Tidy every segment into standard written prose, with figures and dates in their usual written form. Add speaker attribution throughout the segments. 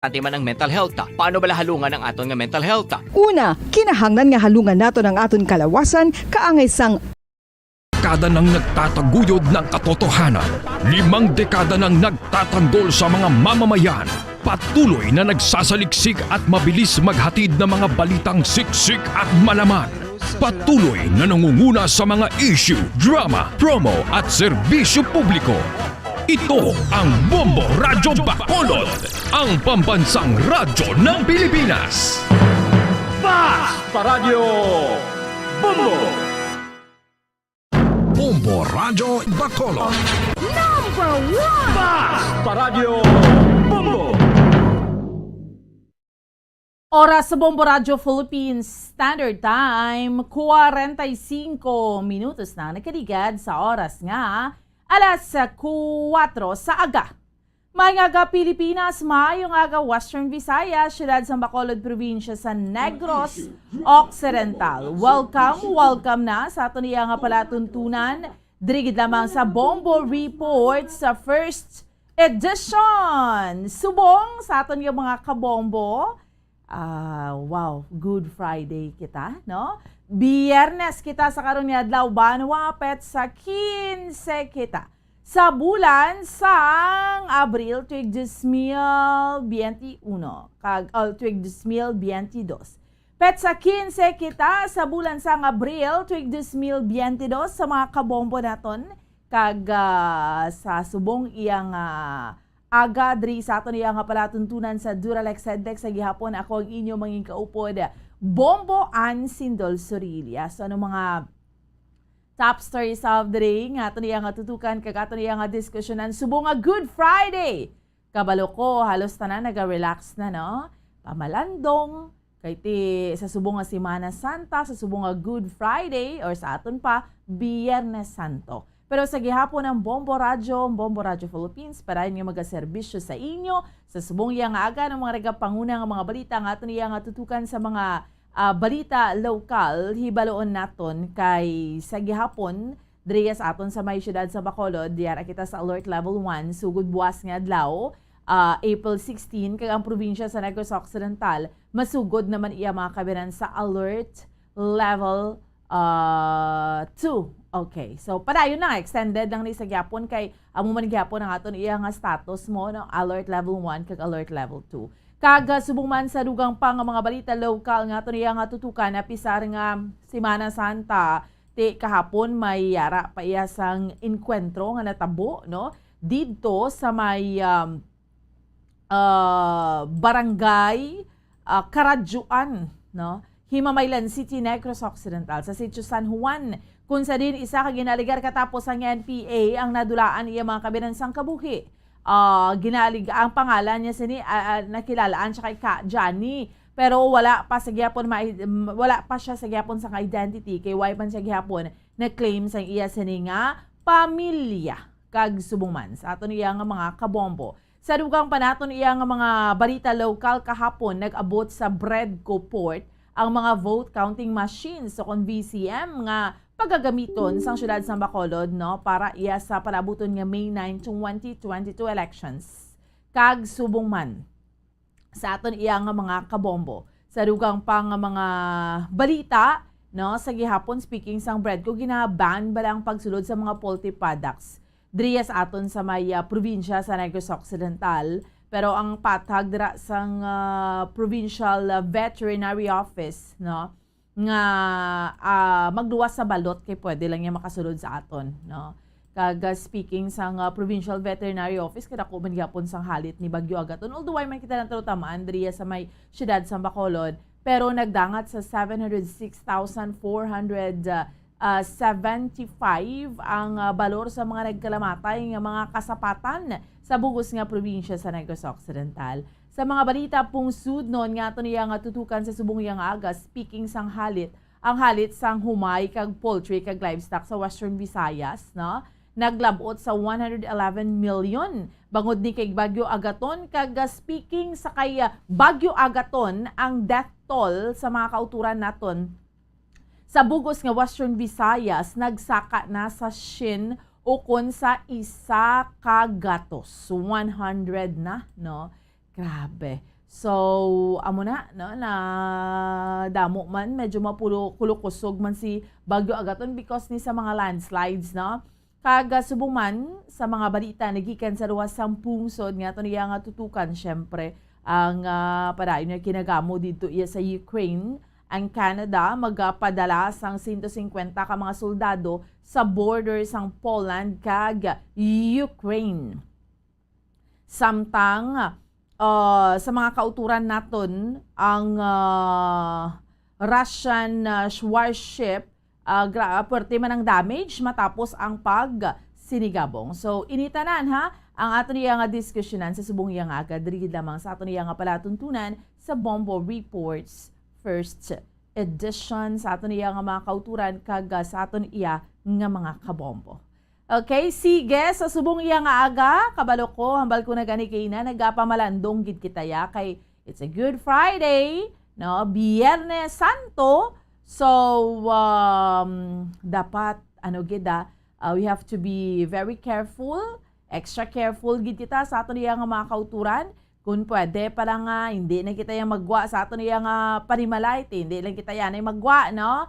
Speaker 1: man ang mental health ta. Paano bala halungan ang aton nga mental health ta?
Speaker 2: Una, kinahanglan nga halungan nato ang aton kalawasan kaangay sang
Speaker 3: Dekada nang nagtataguyod ng katotohanan. 5 dekada nang nagtatanggol sa mga mamamayan. Patuloy na nagsasaliksik at mabilis maghatid ng mga balitang siksik at malaman. Patuloy na nangunguna sa mga issue, drama, promo at serbisyo publiko. Ito ang Bombo Radyo Bacolod, ang pambansang radyo ng Pilipinas.
Speaker 4: Paradyo Bombo!
Speaker 3: Bombo Radyo Bacolod.
Speaker 4: Paradyo Bombo!
Speaker 5: Oras sa Bombo Radyo Philippines Standard Time, 45 minutos na nakaligad sa oras nga, alas 4 sa aga. Mayong aga Pilipinas, mayong aga Western Visayas, siyudad sa Bacolod Provincia sa Negros Occidental. Welcome na sa ato niya nga palatuntunan. Dirigid lamang sa Bombo Report sa first edition. Subong sa ato niya mga kabombo. Wow, Good Friday kita, no? Biyernes kita sa karon ni adlaw banwa pet sa 15 kita. Sa bulan sang Abril tuig 2021 kag tuig 2022. Pet sa 15 kita sa bulan sang Abril tuig 2022 sa mga kabombo naton kag sa subong iyang aga diri sa aton iyang palatuntunan sa Duralex Sedlex sa gihapon ako ang inyo manging kaupod Bombo Ann Sindol Sorilia. So ano mga top stories of the day nga ato niya nga tutukan kag ato niya nga diskusyonan subong nga Good Friday. Kabalo ko halos tanan naga-relax na no. Pamalandong kay ti sa subong nga Semana Santa, sa subong nga Good Friday or sa aton pa Biyernes Santo. Pero sa gihapon ng Bombo Radyo Philippines, para niyo magaserbisyo sa inyo sa subong yang aga ng mga regapanguna nga mga balita nga ato niya nga tutukan sa mga balita lokal, hibaloon naton kay sa gihapon diriya sa aton sa may syudad sa Bacolod, diyara kita sa Alert Level 1, sugod buwas nga adlaw, April 16, kag ang probinsya sa Negros Occidental, masugod naman iya mga kabinan sa Alert Level 2. Okay, so padayon na, extended lang ni sa gihapon kay amo man gihapon ang aton iya nga status mo no, Alert Level 1 kag Alert Level 2. Kaga subong man sa dugang pa nga mga balita lokal nga ato niya nga tutukan na pisar nga Semana Santa ti kahapon may yara pa iya sang enkwentro nga natabo no didto sa may barangay Karadjuan no Himamaylan City, Negros Occidental sa Sitio San Juan kung sa din isa ka ginaligar katapos ang NPA ang nadulaan iya mga kabinansang kabuhi. Ang pangalan niya sini nakilalaan siya kay Johnny pero wala pa siya sa gyapon sa identity kay why man siya gyapon na claim sang iya sini nga pamilya kag subong man sa aton iya nga mga kabombo sa dugang panaton iya nga mga balita lokal kahapon nag-abot sa Bredco Port ang mga vote counting machines so kon VCM nga pagagamiton sang syudad sa Bacolod no para iya sa palabuton nga May 9, 2022 elections. Kag subong man sa aton iya nga mga kabombo. Sa dugang pa nga mga balita no sa gihapon speaking sang Bredco ginaban bala ang pagsulod sa mga poultry products. Diriya sa aton sa may probinsya sa Negros Occidental pero ang patag dira sang Provincial Veterinary Office no nga magluwas sa balot kay pwede lang niya makasulod sa aton no kag speaking sang Provincial Veterinary Office kada ko man gyapon sang halit ni Bagyo Agaton although ay man kita nang tamaan diriya sa may syudad sa Bacolod pero nagdangat sa 706,475 ang balor sa mga nagkalamatay nga mga kasapatan sa bugos nga probinsya sa Negros Occidental. Sa mga balita pong sudnon nga ito niya nga tutukan sa subong yang aga, speaking sang halit, ang halit sang humay kag poultry kag livestock sa Western Visayas, no? Naglabot sa 111 million. Bangod ni kay Bagyo Agaton, kag speaking sa kay Bagyo Agaton, ang death toll sa mga kauturan naton sa bugos nga Western Visayas, nagsaka na sa shin o kon sa isa ka gatos. 100 na, no? Grabe. So, amo na, no, na damo man, medyo kulukusog man si Bagyo Agaton because ni sa mga landslides, no? Kaga subong man sa mga balita, nagikan sa ruwas sang pungsod nga ito niya nga tutukan, syempre, ang padayon niya kinagamo dito iya sa Ukraine. Ang Canada magpadala sang 150 ka mga soldado sa border sang Poland kag Ukraine. Samtang sa mga kauturan naton ang Russian warship puwerte man ang damage matapos ang pagsinigabong. So initanan ha ang ato niya nga diskusyonan sa subong iya nga agad diri lamang sa ato niya nga palatuntunan sa Bombo Reports First Edition sa ato niya nga mga kauturan kag sa aton iya nga mga kabombo. Okay, sige, sa subong iya nga aga, kabalo ko, hambal ko na gani kay na, nagapamalandong gid kitaya kay it's a Good Friday, no? Biyernes Santo. So, dapat, we have to be very careful, extra careful gid kita sa ato niya nga mga kauturan. Kung pwede pala nga, hindi na kita yung magwa sa ato niya nga panimalay, hindi lang kita yan ay magwa, no?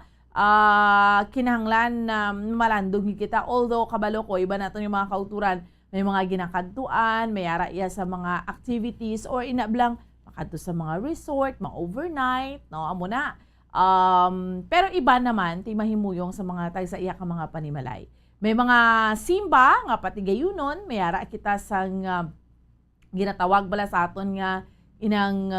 Speaker 5: Kinahanglan na malandong kita. Although, kabalo ko, iba natin yung mga kauturan, may mga ginakadtuan, may ara iya sa mga activities, or inablang makadto sa mga resort, mga overnight, no? Amo na. Pero iba naman, timahimuyong sa mga tayo sa iya ka mga panimalay. May mga simba, nga pati gayunon, may ara kita sang ginatawag bala sa aton nga inang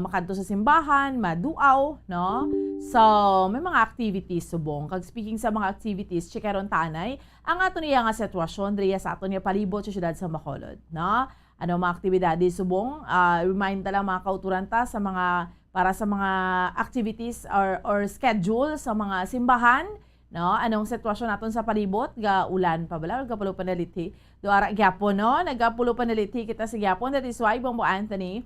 Speaker 5: makadto sa simbahan, maduaw, no? So, may mga activities subong. Kag speaking sa mga activities, chikaron tanay, ang ato niya nga sitwasyon, driya sa ato niya palibot sa syudad sa Bacolod, no? Ano mga aktibidades subong, remind tala mga kauturan ta sa mga, para sa mga activities or schedule sa mga simbahan, no? Anong sitwasyon naton sa palibot, ga ulan pa bala, gapulo panaliti. Do ara gyapon, no? Nagapulo panaliti kita sa gyapon, that is why Bombo Anthony,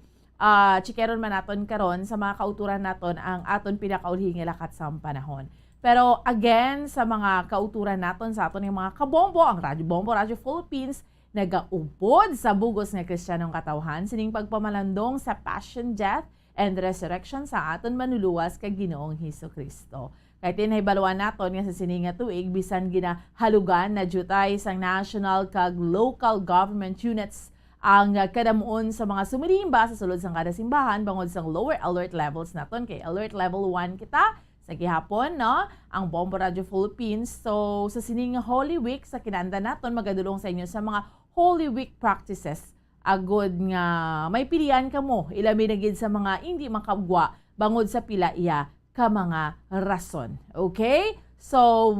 Speaker 5: chikeron man naton karon sa mga kauturan naton ang aton pinakaulhi nga lakat sa panahon. Pero again, sa mga kauturan naton sa aton yung mga kabombo, ang Radyo Bombo, Radyo Philippines, nagaupod sa bugos nga Kristiyanong katawhan, sining pagpamalandong sa passion, death, and resurrection sa aton manuluwas kay Ginoong Hesukristo. Kahit inhibaluan naton nga sa sining nga tuig, bisan ginahalugan na jutay sang national kag local government units ang kadamuon sa mga sumirimba sa sulod sang kada simbahan bangod sang lower alert levels naton kay alert level 1 kita sa gihapon, no? Ang Bombo Radio Philippines. So sa sining Holy Week sa kinanda naton magadulong sa inyo sa mga Holy Week practices. Agod nga may pilian kamo ilami na gid sa mga hindi makabwa bangod sa pila iya ka mga rason. Okay? So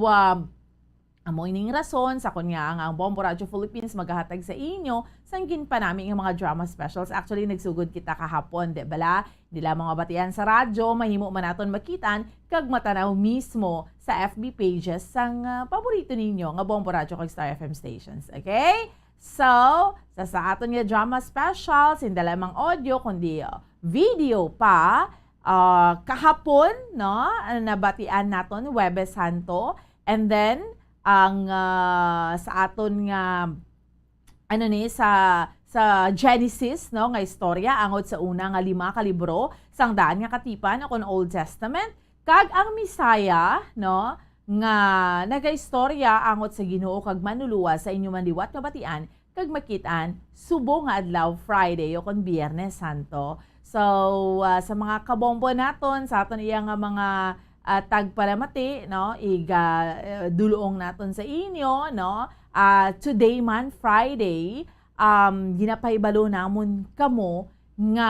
Speaker 5: amoy ning rason sa kunya ang Bombo Radio Philippines maghahatag sa inyo sanggin pa namin yung mga drama specials. Actually nagsugod kita kahapon, di bala? Hindi lamang mabatian sa radyo, mahimo man naton makitan kag matanaw mismo sa FB pages sang paborito ninyo nga Bombo Radio kag Star FM stations. Okay? So, sa aton nga drama specials, hindi lamang audio kundi video pa kahapon, no? Nabatian naton Huwebes Santo, and then ang sa aton nga sa Genesis, no, nga istorya angod sa una nga 5 ka libro sang daan nga katipan akon Old Testament kag ang Misaya, no, nga nagaistorya angot sa Ginoo kag manuluwas sa inyo manliwat nga batian kag makitaan subong nga adlaw Friday o kon Biyernes Santo. So sa mga kabombo naton sa aton iya nga mga tagpalamati, no, duluong naton sa inyo, no, today man Friday, ginapahibalo namon kamo nga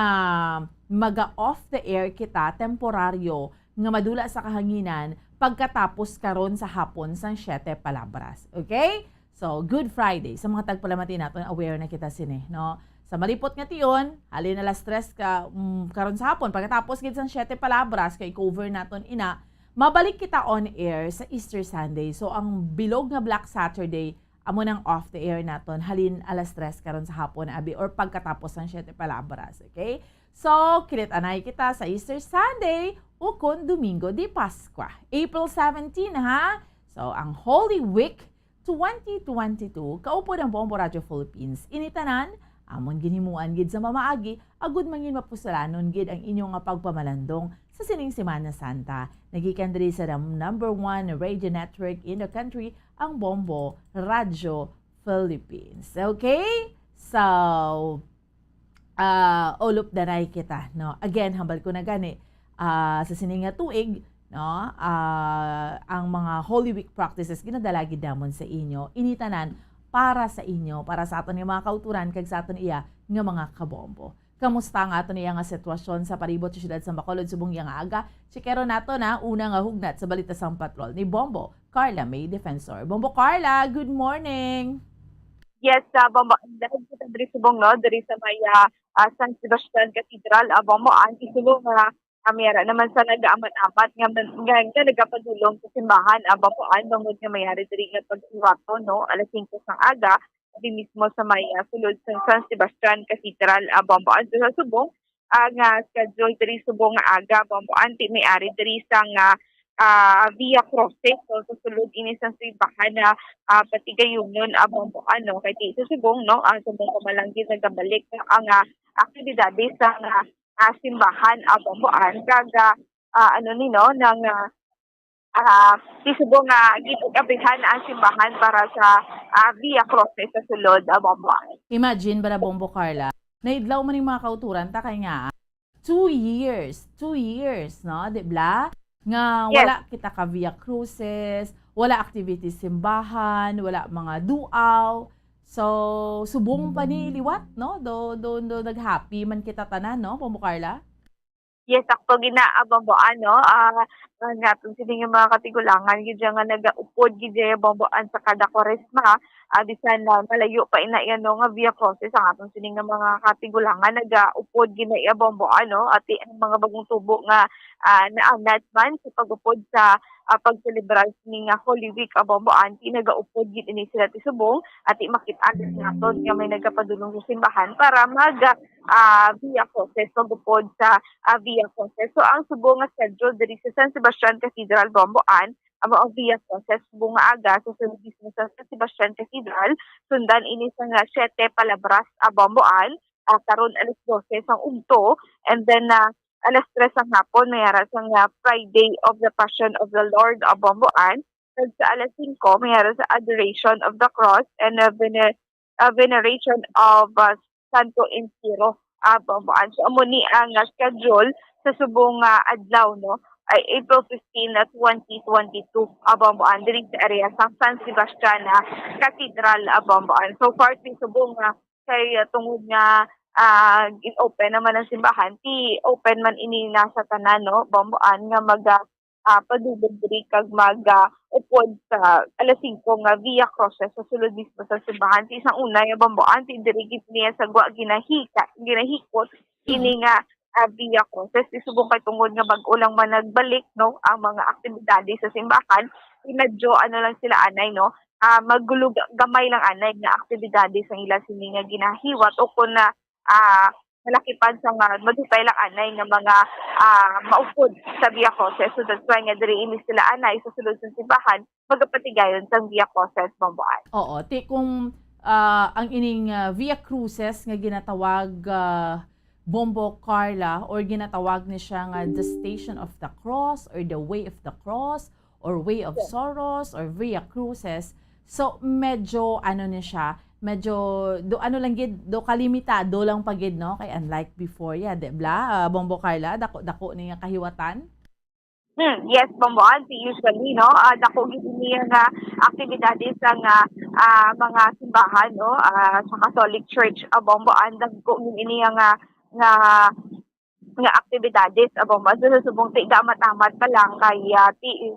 Speaker 5: maga off the air kita temporaryo nga madula sa kahanginan pagkatapos karon sa hapon sang 7 palabras. Okay? So, Good Friday. Sa mga tagpalamati naton, aware na kita sini, no? Sa malipot nga tiyon, halin alas 3 karon sa hapon, pagkatapos gid sang 7 palabras kay cover naton ina, mabalik kita on air sa Easter Sunday. So ang bilog nga Black Saturday, amo nang off the air naton halin alas 3 karon sa hapon abi or pagkatapos ng 7 palabras. Okay? So, kilit-anay kita sa Easter Sunday o kon Domingo de Pascua. April 17 ha? So, ang Holy Week 2022, kaupo ng Bombo Radio Philippines, initanan Amon ginimuan gid sa mamaagi, agud mangin mapusalanon gid ang inyong nga pagpamalandong sa sining Semana Santa. Nagikan diri sa number 1 radio network in the country, ang Bombo Radio Philippines. Okay? So, ulup daray kita, no? Again, hambal ko na gani, sa sining nga tuig, no? Ang mga Holy Week practices ginadalagi damon sa inyo, initanan para sa inyo, para sa aton nga mga kauturan, kag sa aton iya nga mga kabombo. Kamusta ang aton iya nga sitwasyon sa paribot sa siyudad sa Bacolod, subong iya nga aga? Chikero nato na una nga hugnat sa balita sang patrol ni Bombo Carla May Defensor. Bombo Carla, good morning!
Speaker 6: Yes, Bombo, dahil kita diri subong no, diri sa may San Sebastian Cathedral, Bombo, ang isulo nga kamera naman sa nag-aamat-amat nga nagapadulong sa simbahan, Bombo, ang bangod nga mayari diri nga pagsiwato, no, alas 5 ng aga, di mismo sa may sulod sa San Sebastian Cathedral, Bombo, ang sa subong, nga schedule diri subong nga aga, Bombo, anti may-ari diri sa nga via Cruces, so susulod ini sa simbahan na patigayunon, Bombo, ano, kay Tito Subong, no, ang subong kamalanggi nagabalik ang aktibidades sa simbahan, Bomboan, kaga, ano ni, no, ng Subong gitabihan ang simbahan para sa via Cruces sa sulod, Bomboan.
Speaker 5: Imagine ba na Bombo Carla, naidlaw man yung mga kauturan, takay nga, 2 years, no, di ba? Nga wala kita ka via cruises, wala activities simbahan, wala mga duaw. So, subong pa ni liwat, no? Do nag-happy man kita tanan, no, Bombo Carla?
Speaker 6: Yes, ako Bomboan, no? Nga itong sining mga katigulangan, gidya nga nag-upod, gidya Bomboan sa kada koresma, bisan na malayo pa ina yan, no, nga via process, ang atong sining mga katigulangan, nag-upod, ginaya Bomboan, no? At ang mga bagong tubo nga naanat man sa pag-upod sa pag-celebrar sining Holy Week, Bomboan, nag-upod, gid ini sila ti subong, at makita naton nga may nagkapadulong sa simbahan para via process, pag-upod sa via process. So, ang subong nga schedule diri sa San Sebastian Cathedral, Bomboan, ang via process, subong nga aga, sa mismo sa San Sebastian Cathedral, sundan ini sa nga 7 palabras, Bomboan, karon alas 12 ang ugto, and then alas 3 ang hapon, mayara sa nga Friday of the Passion of the Lord, Bomboan, at sa alas 5, mayara sa Adoration of the Cross, and Veneration of Santo Isidro, Bomboan. So, amo ni ang schedule sa subong adlaw, no, ay April 15 at 2022, Bomboan, diri sa area sa San Sebastian Cathedral, Bomboan. So, far, subong kay tungod nga in-open naman ang simbahan, open man ini nasa tanan, no, Bomboan, nga padubog diri kag upod sa alas 5 nga via Cruces sa sulod mismo sa simbahan. Ti isang una nga Bomboan, ti diri gid niya sa ginahikot ini nga via Cruces. Ti subong kay tungod nga bag-o lang man nagbalik, no, ang mga aktibidades sa simbahan, medyo ano lang sila anay, no, magulo gamay lang anay nga aktibidades ang ila sini nga ginahiwat o kun na malaki pa sa nga madupay lang anay nga mga maupod sa via Cruces. So that's why nga diri ini sila anay sa sulod sa simbahan magapatigayon sa via Cruces, Bomboan.
Speaker 5: Oo, kung ang ining via cruises nga ginatawag Bombo Carla, or ginatawag ni siya nga the Station of the Cross or the Way of the Cross or Way of Sorrows or via cruises. So medyo ano ni siya, medyo do ano lang gid, do kalimitado lang pagid, no, kay unlike before di bla, Bombo Carla, dako ni nga kahiwatan.
Speaker 6: Yes, Bomboan, usually, no, dako gid niya nga aktibidades sa mga simbahan, no, sa Catholic Church, Bomboan, dako gid niya nga aktibidades, Bomboan. So, subong ti gamat-amat pa lang kay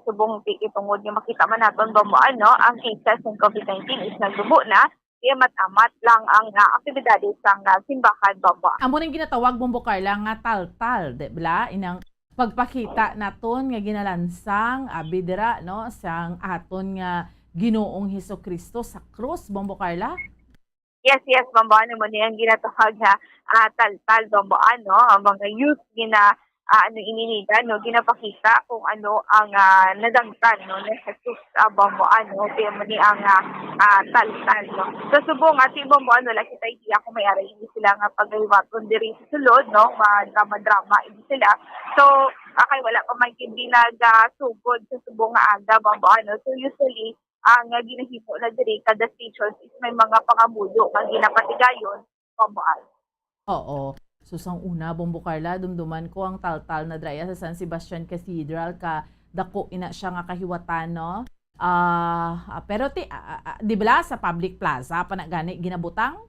Speaker 6: subong ti itungod nga makita man naton, Bomboan, no, ang cases ng COVID-19 is nagdubo na. Amat-amat lang ang aktibidades sa simbahan, Bomboan.
Speaker 5: Amo nang ginatawag, Bombo Carla, nga taltal, di bla, inang pagpakita naton nga ginalansang abidira, no, sang aton nga Ginoong Hesukristo sa krus, Bombo Carla.
Speaker 6: Yes, Bomboan, mo niyang ginatawag nga taltal, Bomboan, no, ang mga youth ininigan, no, ginapakita kung ano ang nadangtan, no, ni Jesus Bomboan, no, kaya mo ni ang taltal, no. So subong at si Bomboan, no, lang kita idea kung may aray, hindi sila nga pag-iwaton diri sa sulod, no, madrama-drama, hindi sila. So, kay wala pa may hindi nagsugod sa subong nga aga, Bomboan, no. So usually, ang ginahimo na diri kada stations is may mga pangamuyo nga ginapatigayon, Bomboan.
Speaker 5: Oo. So, sang una, Bombo Carla, dumduman ko ang taltal na draya sa San Sebastian Cathedral ka dako ina siya nga kahiwatan, no? Pero di ba sa public plaza pa na gani ginabutang?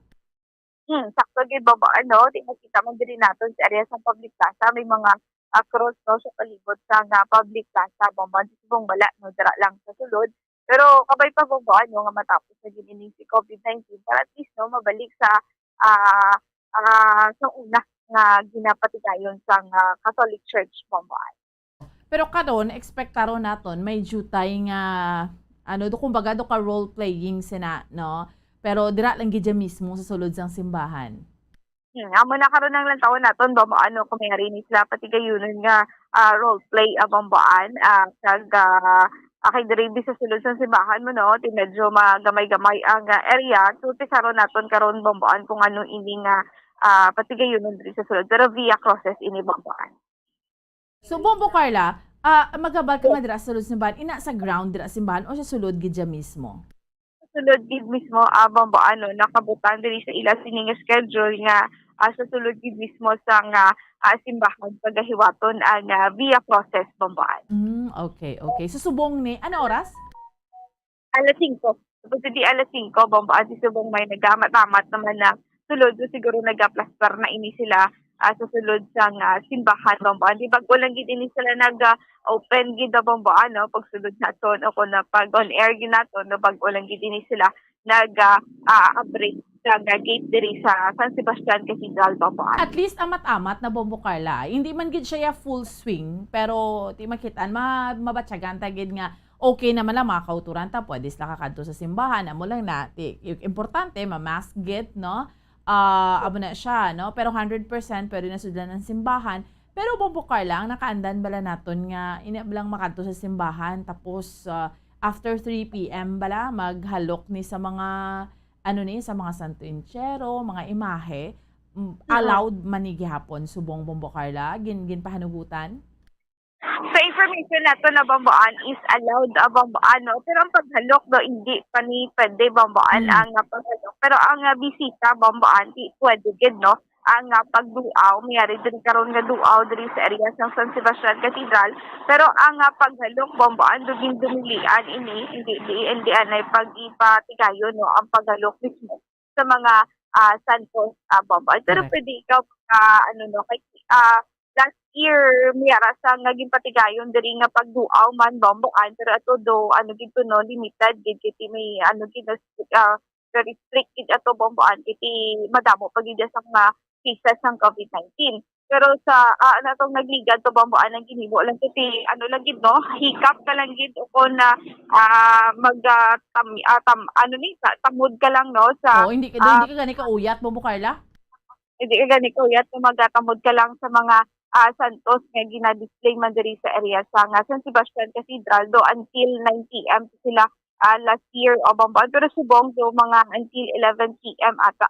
Speaker 6: Sakto gid Bomboan, no, di makita man diri naton sa area sa public plaza may mga cross, no, sa palibot sa public plaza, Bomboan, subong wala, no, dira lang sa sulod. Pero kabay pa Bomboan, no, nga matapos na ginining si COVID-19 para at least, no, mabalik sa sa una nga ginapatigayon sa Catholic Church, Bomboan.
Speaker 5: Pero karon expectaro naton may jutay nga do kumbaga do ka role playing sina, no? Pero dira lang gid mismo sa sulod sang simbahan.
Speaker 6: Amo na karon ang lantawon naton Bomboan, no, kung may ni sila patigayonon nga role play Bomboan kag kay diri sa sulod sang simbahan mo, no, ti medyo magamay-gamay ang area. So pisaro naton karon Bomboan kung ano ini nga patigayonon diri sa sulod, pero via crosses ini Bomboan.
Speaker 5: So Bombo Carla, magabal ka nga dira sa sulod simbahan, ina sa ground dira simbahan o sa sulod gid mismo?
Speaker 6: Sulod gid mismo Bomboan, no, nakabutan diri sa ila sining schedule nga sa sulod gid mismo sa simbahan pagahiwaton ang via process, Bomboan.
Speaker 5: Okay. So subong ni ano oras?
Speaker 6: Alas 5. Tapos di alas 5 Bomboan, si subong may nagamat-amat naman na sulod, so siguro nagaplastar na ini sila sa sulod sa simbahan, Bomboan. Di bago lang gid ini sila nag-open gid Bomboan, no, pag sulod naton o kung pag on air gid naton, no, bago lang gid ini sila nag-break sa gate diri sa San Sebastian Cathedral, Bomboan.
Speaker 5: At least amat-amat na Bombo Carla. Hindi man gid siya full swing, pero di makitaan mabatsagan ta gid nga okay naman lang mga kauturan ta, pwede sila kakadto sa simbahan. Amo lang na importante ma-mask gid, no? Abo na siya, no? Pero 100% pwede na sudlan ng simbahan. Pero Bombo Carla, ang nakaandan bala naton nga inabalang makadto sa simbahan tapos after 3 PM bala maghalok ni sa mga sa mga Santo Enchero, mga imahe, allowed manigihapon subong Bombo Carla, gin pahanugutan?
Speaker 6: Sa information nato na Bomboan is allowed Bomboan, no, pero ang paghalok do hindi pa ni pwede Bomboan ang paghalok. Pero ang bisita Bomboan pwede gid, no, ang pagduaw mayari diri karon nga duaw diri sa area ng San Sebastian Cathedral, pero ang paghalok Bomboan duging dumilian ini hindi anay pag-ipatigayon, no, ang paghalok mismo sa mga santos Bomboan. Pero pwede ikaw kay last year miyara sa naging patigayon diri nga pagduaw man Bomboan, pero ato do gid no limited gid kiti may gid very strict gid ato Bomboan kiti madamo pag gid sa mga cases ng COVID-19. Pero sa natong nagligad to Bomboan ang ginhimo lang kiti lang gid, no, hikap ka lang gid o na tamud ka lang, no, sa
Speaker 5: hindi ka gani ka uyat Bombo Carla?
Speaker 6: Hindi ka gani ka uyat, magatamod ka lang sa mga santos nga gina-display man diri sa area sa San Sebastian Cathedral do until 9 PM sila last year Bomboan, pero subong do mga until 11 PM ata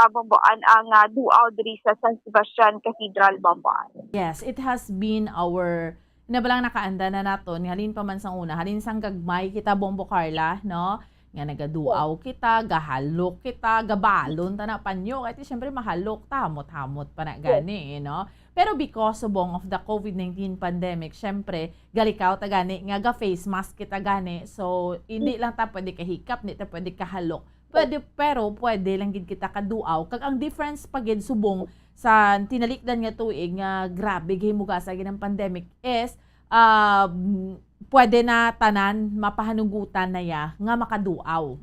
Speaker 6: Bomboan ang duaw diri sa San Sebastian Cathedral, Bomboan.
Speaker 5: Yes, it has been our nabalang nakaanda na naton halin pa man sang una, halin sang gagmay kita Bombo Carla, no, nga nagaduaw kita, gahalok kita, gabalon ta na panyo kay syempre mahalok hamot-hamot pa na gani, no. Pero because subong of the COVID-19 pandemic, syempre galikaw ta gani nga ga face mask kita gani, so hindi lang ta pwede kahikap, hindi ta pwede kahalok. Pero pwede lang gid kita kaduaw. Kag ang difference pa gid subong sa tinalikdan nga tuig nga grabe gihimugasag ng pandemic is pwede na tanan mapahanugutan na ya nga makaduaw.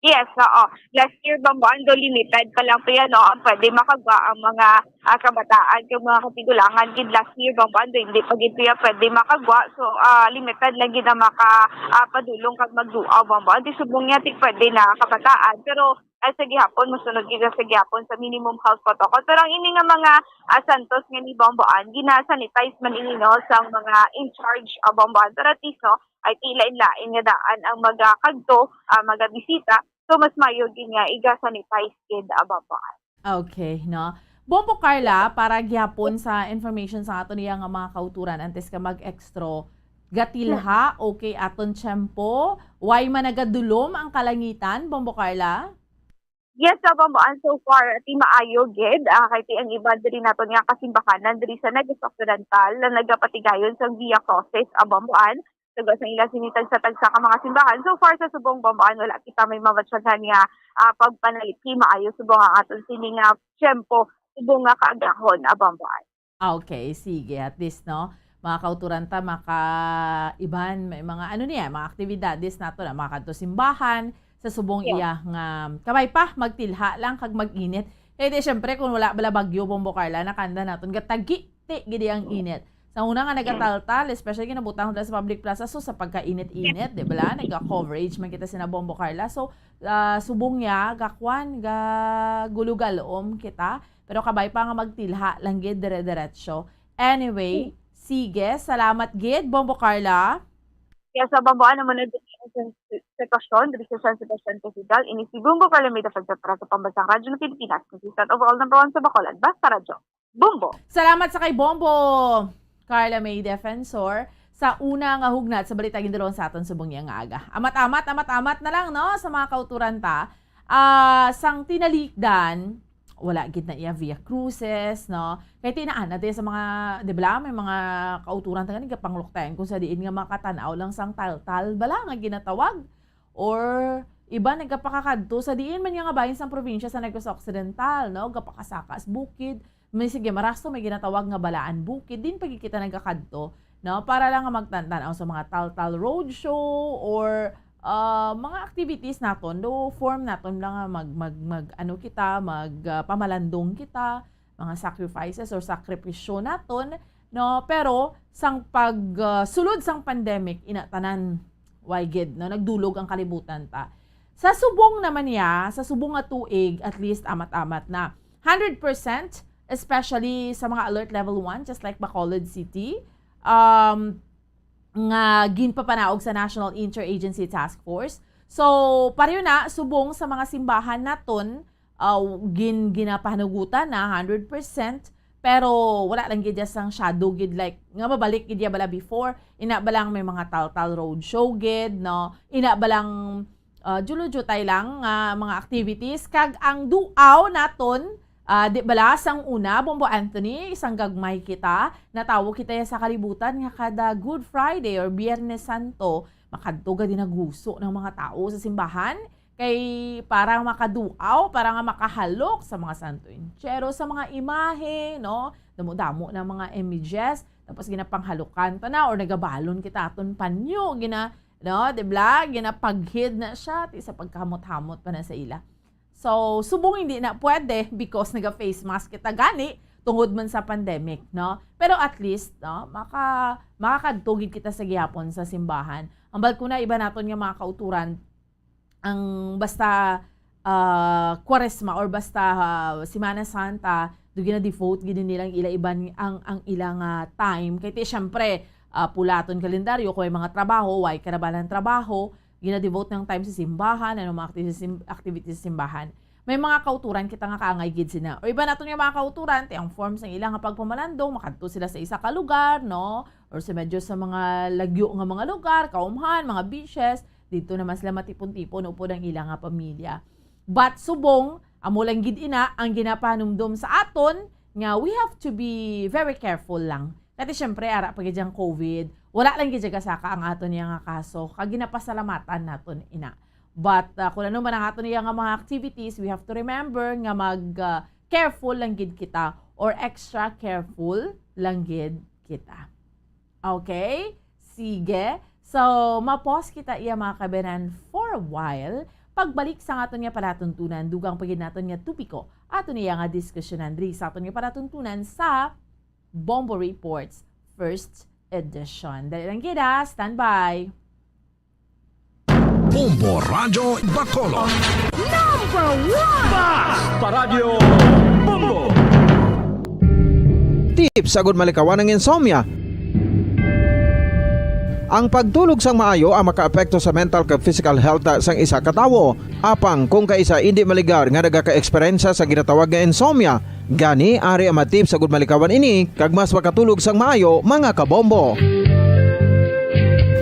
Speaker 6: Yes, oo. Last year, Bomboan, do limited pa lang po yan, no, ang pwede makagwa ang mga kabataan, yung mga katigulangan. Gid last year, Bomboan, do hindi pa gid pwede makagwa. So, limited lang gid na makapadulong kag magduaw, Bomboan. Di subong niya, pwede na kabataan. Pero, ay sa gihapon mosunod gid sa gihapon sa minimum health protocol. Pero ang ini nga mga santos nga ni Bomboan gina-sanitize man ini no sa mga in charge of Bomboan. Pero at least no ay tilain-lain nga daan ang magakadto, magabisita. So mas mayo gid nga iga-sanitize gid Bomboan.
Speaker 5: Okay, no? Bombo Carla, para gihapon sa information sa ato niya nga mga kauturan antes ka mag-extra gatilha, okay, aton tiyempo, why managadulom ang kalangitan, Bombo Carla?
Speaker 6: Yes, Bomboan, so far, ti maayo gid, kay ti ang iba diri naton nga kasimbahanan diri sa Negros Occidental na nagapatigayon sa Via Crucis, Bomboan. Sagot sa ilang sinitag sa tagsa ka mga simbahan. So far sa subong Bomboan, wala kita may mabatsyagan nga pagpanalit ti maayo subong ang aton sini nga tiyempo subong nga kaagahon, Bomboan.
Speaker 5: Okay, sige, at least, no? Mga kauturan ta, maka-iban, may mga ano niya, mga aktibidades nato na makadto simbahan, sa subong iya nga kamay pa magtilha lang kag mag-init. Eh di syempre kung wala bala bagyo Bombo Carla nakanda naton gatagi gidi ang init. Sa una nga nagataltal, especially kinabutang sa public plaza so sa pagkainit-init, di ba? Naga-coverage man kita sina Bombo Carla. So subong ya gakwan ga gulugalom kita, pero kabay pa nga magtilha lang gid dire-diretso. Anyway, sige, salamat gid Bombo Carla.
Speaker 6: Kaya sa Bomboan naman na ang sitwasyon, dito sa San Sebastian Cathedral, inisibumbo Calamita Pagdapra sa Pambansang Radyo ng Pilipinas, consistent overall number 1 sa Bacolod, Basta Radyo. Bumbo!
Speaker 5: Salamat sa kay Bombo, Carla May Defensor, sa una nga hugnat sa balita gindalon sa aton subong nga aga. Amat-amat na lang, no, sa mga kauturan ta. Sang tinalikdan, wala gid na iya Via Crucis, no? Kaya tinaan natin sa mga, di ba, may mga kauturan taga nga pangluktayan kung sa diin nga makatanaw lang sang tal-tal, bala nga ginatawag. Or iba nagkapakakadto sa diin man nga bahin sang probinsya sa Negros Occidental, no? Gapakasakas bukid, may sige marasto may ginatawag nga balaan bukid, din pagkikita nagkakadto, no? Para lang nga magtantanaw sa mga tal-tal roadshow or mga activities naton do form naton lang ano kita pamalandong kita mga sacrifices or sakripisyo naton no pero sang sulod sang pandemic inatanan why gid no nagdulog ang kalibutan ta sa subong naman sa subong nga tuig at least amat-amat na 100% especially sa mga alert level 1 just like Bacolod City nga ginpapanaog sa National Interagency Task Force. So, pareho na, subong sa mga simbahan naton, ginapahanugutan na 100%, pero wala lang gid sang shadow gid like, nga mabalik gid bala before, ina balang may mga tal-tal road show gid, no? Ina balang julo-jutay lang mga activities, kag ang duaw naton, di bala sang una Bombo Anthony isang gagmay kita natawo kita sa kalibutan nga kada Good Friday or Biyernes Santo makadto ga dinaguso ng mga tao sa simbahan kay para makaduaw para nga makahalok sa mga santo enchero sa mga imahe no damo-damo ng mga images tapos ginapanghalukan pa na or nagabalon kita aton panyo no di bala ginapaghid na siya ti sa pagkamot-hamot pa na sa ila. So, subong hindi na pwede because naga-face mask kita gani tungod man sa pandemic, no? Pero at least, no, makakadtugid kita sa gihapon sa simbahan. Ang balko na iba naton nga mga kauturan ang basta Kwaresma or basta Semana Santa, do gina-devote gid nilang iban ang ilang time. Kay ti syempre, pulaton kalendaryo kung may mga trabaho, why karabalan trabaho, gina-devote ng time sa simbahan, ano mga activities sa simbahan. May mga kauturan kita nga kaangay gid sina. O iba naton yung mga kauturan, ang forms ng ilang pagpamalandong, makadto sila sa isa ka lugar, no? Or sa medyo sa mga lagyo nga mga lugar, kaumhan, mga beaches, dito naman sila matipon-tipon upod ang ilang pamilya. But subong, amo lang gid ina ang ginapanumdum sa aton nga we have to be very careful lang. Kasi syempre ara pag gyang COVID, wala lang gid saka ang aton nga kaso. Kag ginapasalamatan naton ina. But kung ano man ang aton nga mga activities, we have to remember nga careful lang gid kita or extra careful lang gid kita. Okay? Sige. So, mapause kita iya mga kabenan for a while. Pagbalik sa aton nga palatuntunan, dugang pagid naton nga tupiko, aton nga diskusyonan diri sa aton nga palatuntunan sa Bombo Reports First Edition. Dali lang gid, stand by.
Speaker 3: Bombo Radio Bacolod.
Speaker 4: Paradyo Bombo.
Speaker 7: Tips sagud malikawan ng insomnia. Ang pagtulog sang maayo ang makaapekto sa mental kag physical health sang isa ka tawo. Apang kung kaisa hindi maligar nga nagaka-eksperyensya sa ginatawag nga insomnia, gani ari ang tips sagud malikawan ini kag mas makatulog sang maayo mga kabombo.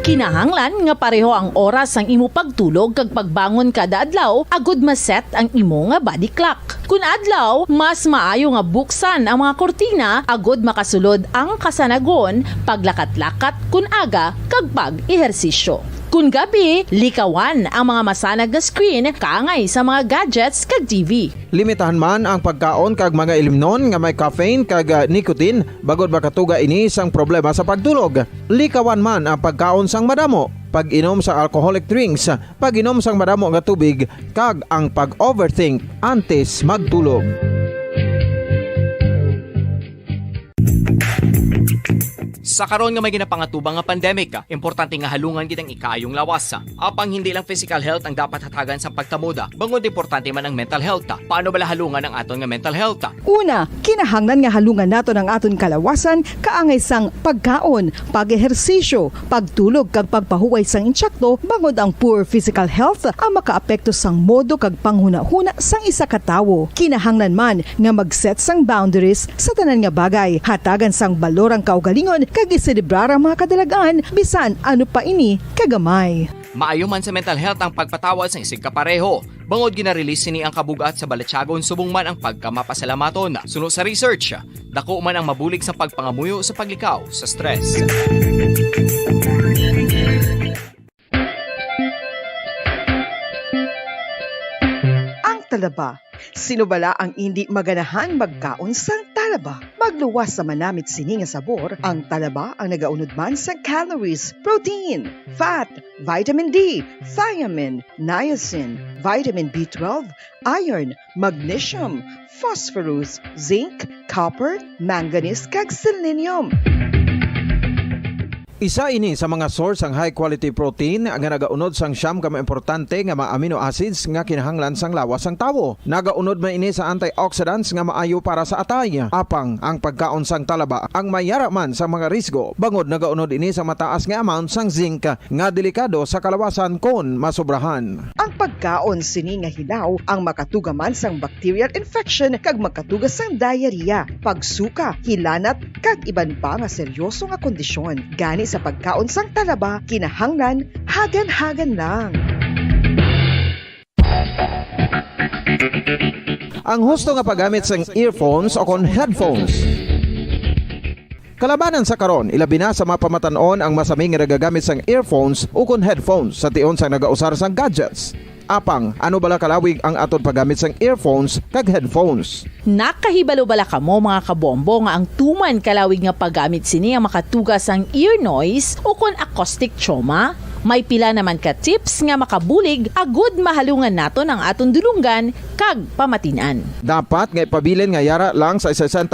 Speaker 5: Kinahanglan nga pareho ang oras ang imo pagtulog kag pagbangon kada adlaw agud maset ang imo nga body clock. Kun adlaw, mas maayo nga buksan ang mga kortina agud makasulod ang kasanagon, paglakat-lakat kun aga kag pag-ehersisyo. Kun gabi, likawan ang mga masanag nga screen kaangay sa mga gadgets kag TV.
Speaker 7: Limitahan man ang pagkaon kag mga ilimnon nga may caffeine kag nicotine bagod makatuga ini sang problema sa pagtulog. Likawan man ang pagkaon sang madamo, pag-inom sa alcoholic drinks, pag-inom sang madamo nga tubig kag ang pag-overthink antes magtulog.
Speaker 1: Sa karon nga may ginapangatubang nga pandemic, importante nga halungan gid ang ikayong lawas. Apang hindi lang physical health ang dapat hatagan sa pagtamuda, bangod importante man ang mental health. Paano bala halungan ang aton nga mental health?
Speaker 2: Una, kinahanglan nga halungan nato ng aton kalawasan kaangay sang pagkaon, pag-ehersisyo, pagtulog kag pagpahuway sang insyakto bangod ang poor physical health ang makaapekto sang modo kag panghuna-huna sang isa ka tawo. Kinahanglan man nga mag-set sang boundaries sa tanan nga bagay, hatagan sang balorang kaugalingon kag iselebrar ang mga kadalagaan bisan ano pa ini kagamay.
Speaker 1: Maayo man sa mental health ang pagpatawad sa isig kapareho. Bangod gina-release ni ang kabugat sa Balatyagon subong man ang pagkamapasalamaton. Suno sa research, dako man ang mabulig sa pagpangamuyo sa paglikaw sa stress.
Speaker 2: Ang talaba. Sino bala ang hindi maganahan magkaon sang talaba? Magluwas sa manamit sini nga sabor, ang talaba ang nagaunod man sa calories, protein, fat, vitamin D, thiamine, niacin, vitamin B12, iron, magnesium, phosphorus, zinc, copper, manganese kag selenium.
Speaker 7: Isa ini sa mga source ang high quality protein nga nagaunod sang siyam ka importante nga mga amino acids nga kinahanglan sang lawas sang tawo. Nagaunod man ini sa antioxidants nga maayo para sa atay. Apang ang pagkaon sang talaba ang mayara man sa mga risgo. Bangod nagaunod ini sa mataas nga amount sang zinc nga delikado sa kalawasan kon masobrahan.
Speaker 2: Ang pagkaon sini nga hilaw ang makatugaman sang bacterial infection kag makatuga sang diarrhea, pagsuka, hilanat kag iban pa nga seryoso nga kondisyon. Gani sa pagkaon sang talaba, kinahanglan hagan-hagan lang.
Speaker 7: Ang husto nga paggamit sang earphones o kon headphones. Kalabanan sa karon, ilabi na sa mga pamatanon ang masaming nga nagagamit sang earphones o kon headphones sa tion sang nagausar sang gadgets. Apang, ano bala kalawig ang aton paggamit sang earphones kag headphones?
Speaker 5: Nakahibalo bala kamo mga kabombo nga ang tuman kalawig nga paggamit sini ang makatugas ang ear noise o kon acoustic trauma? May pila naman ka tips nga makabulig agud mahalungan naton ang aton dulunggan kag pamatinan.
Speaker 7: Dapat nga ipabilin nga yara lang sa 60%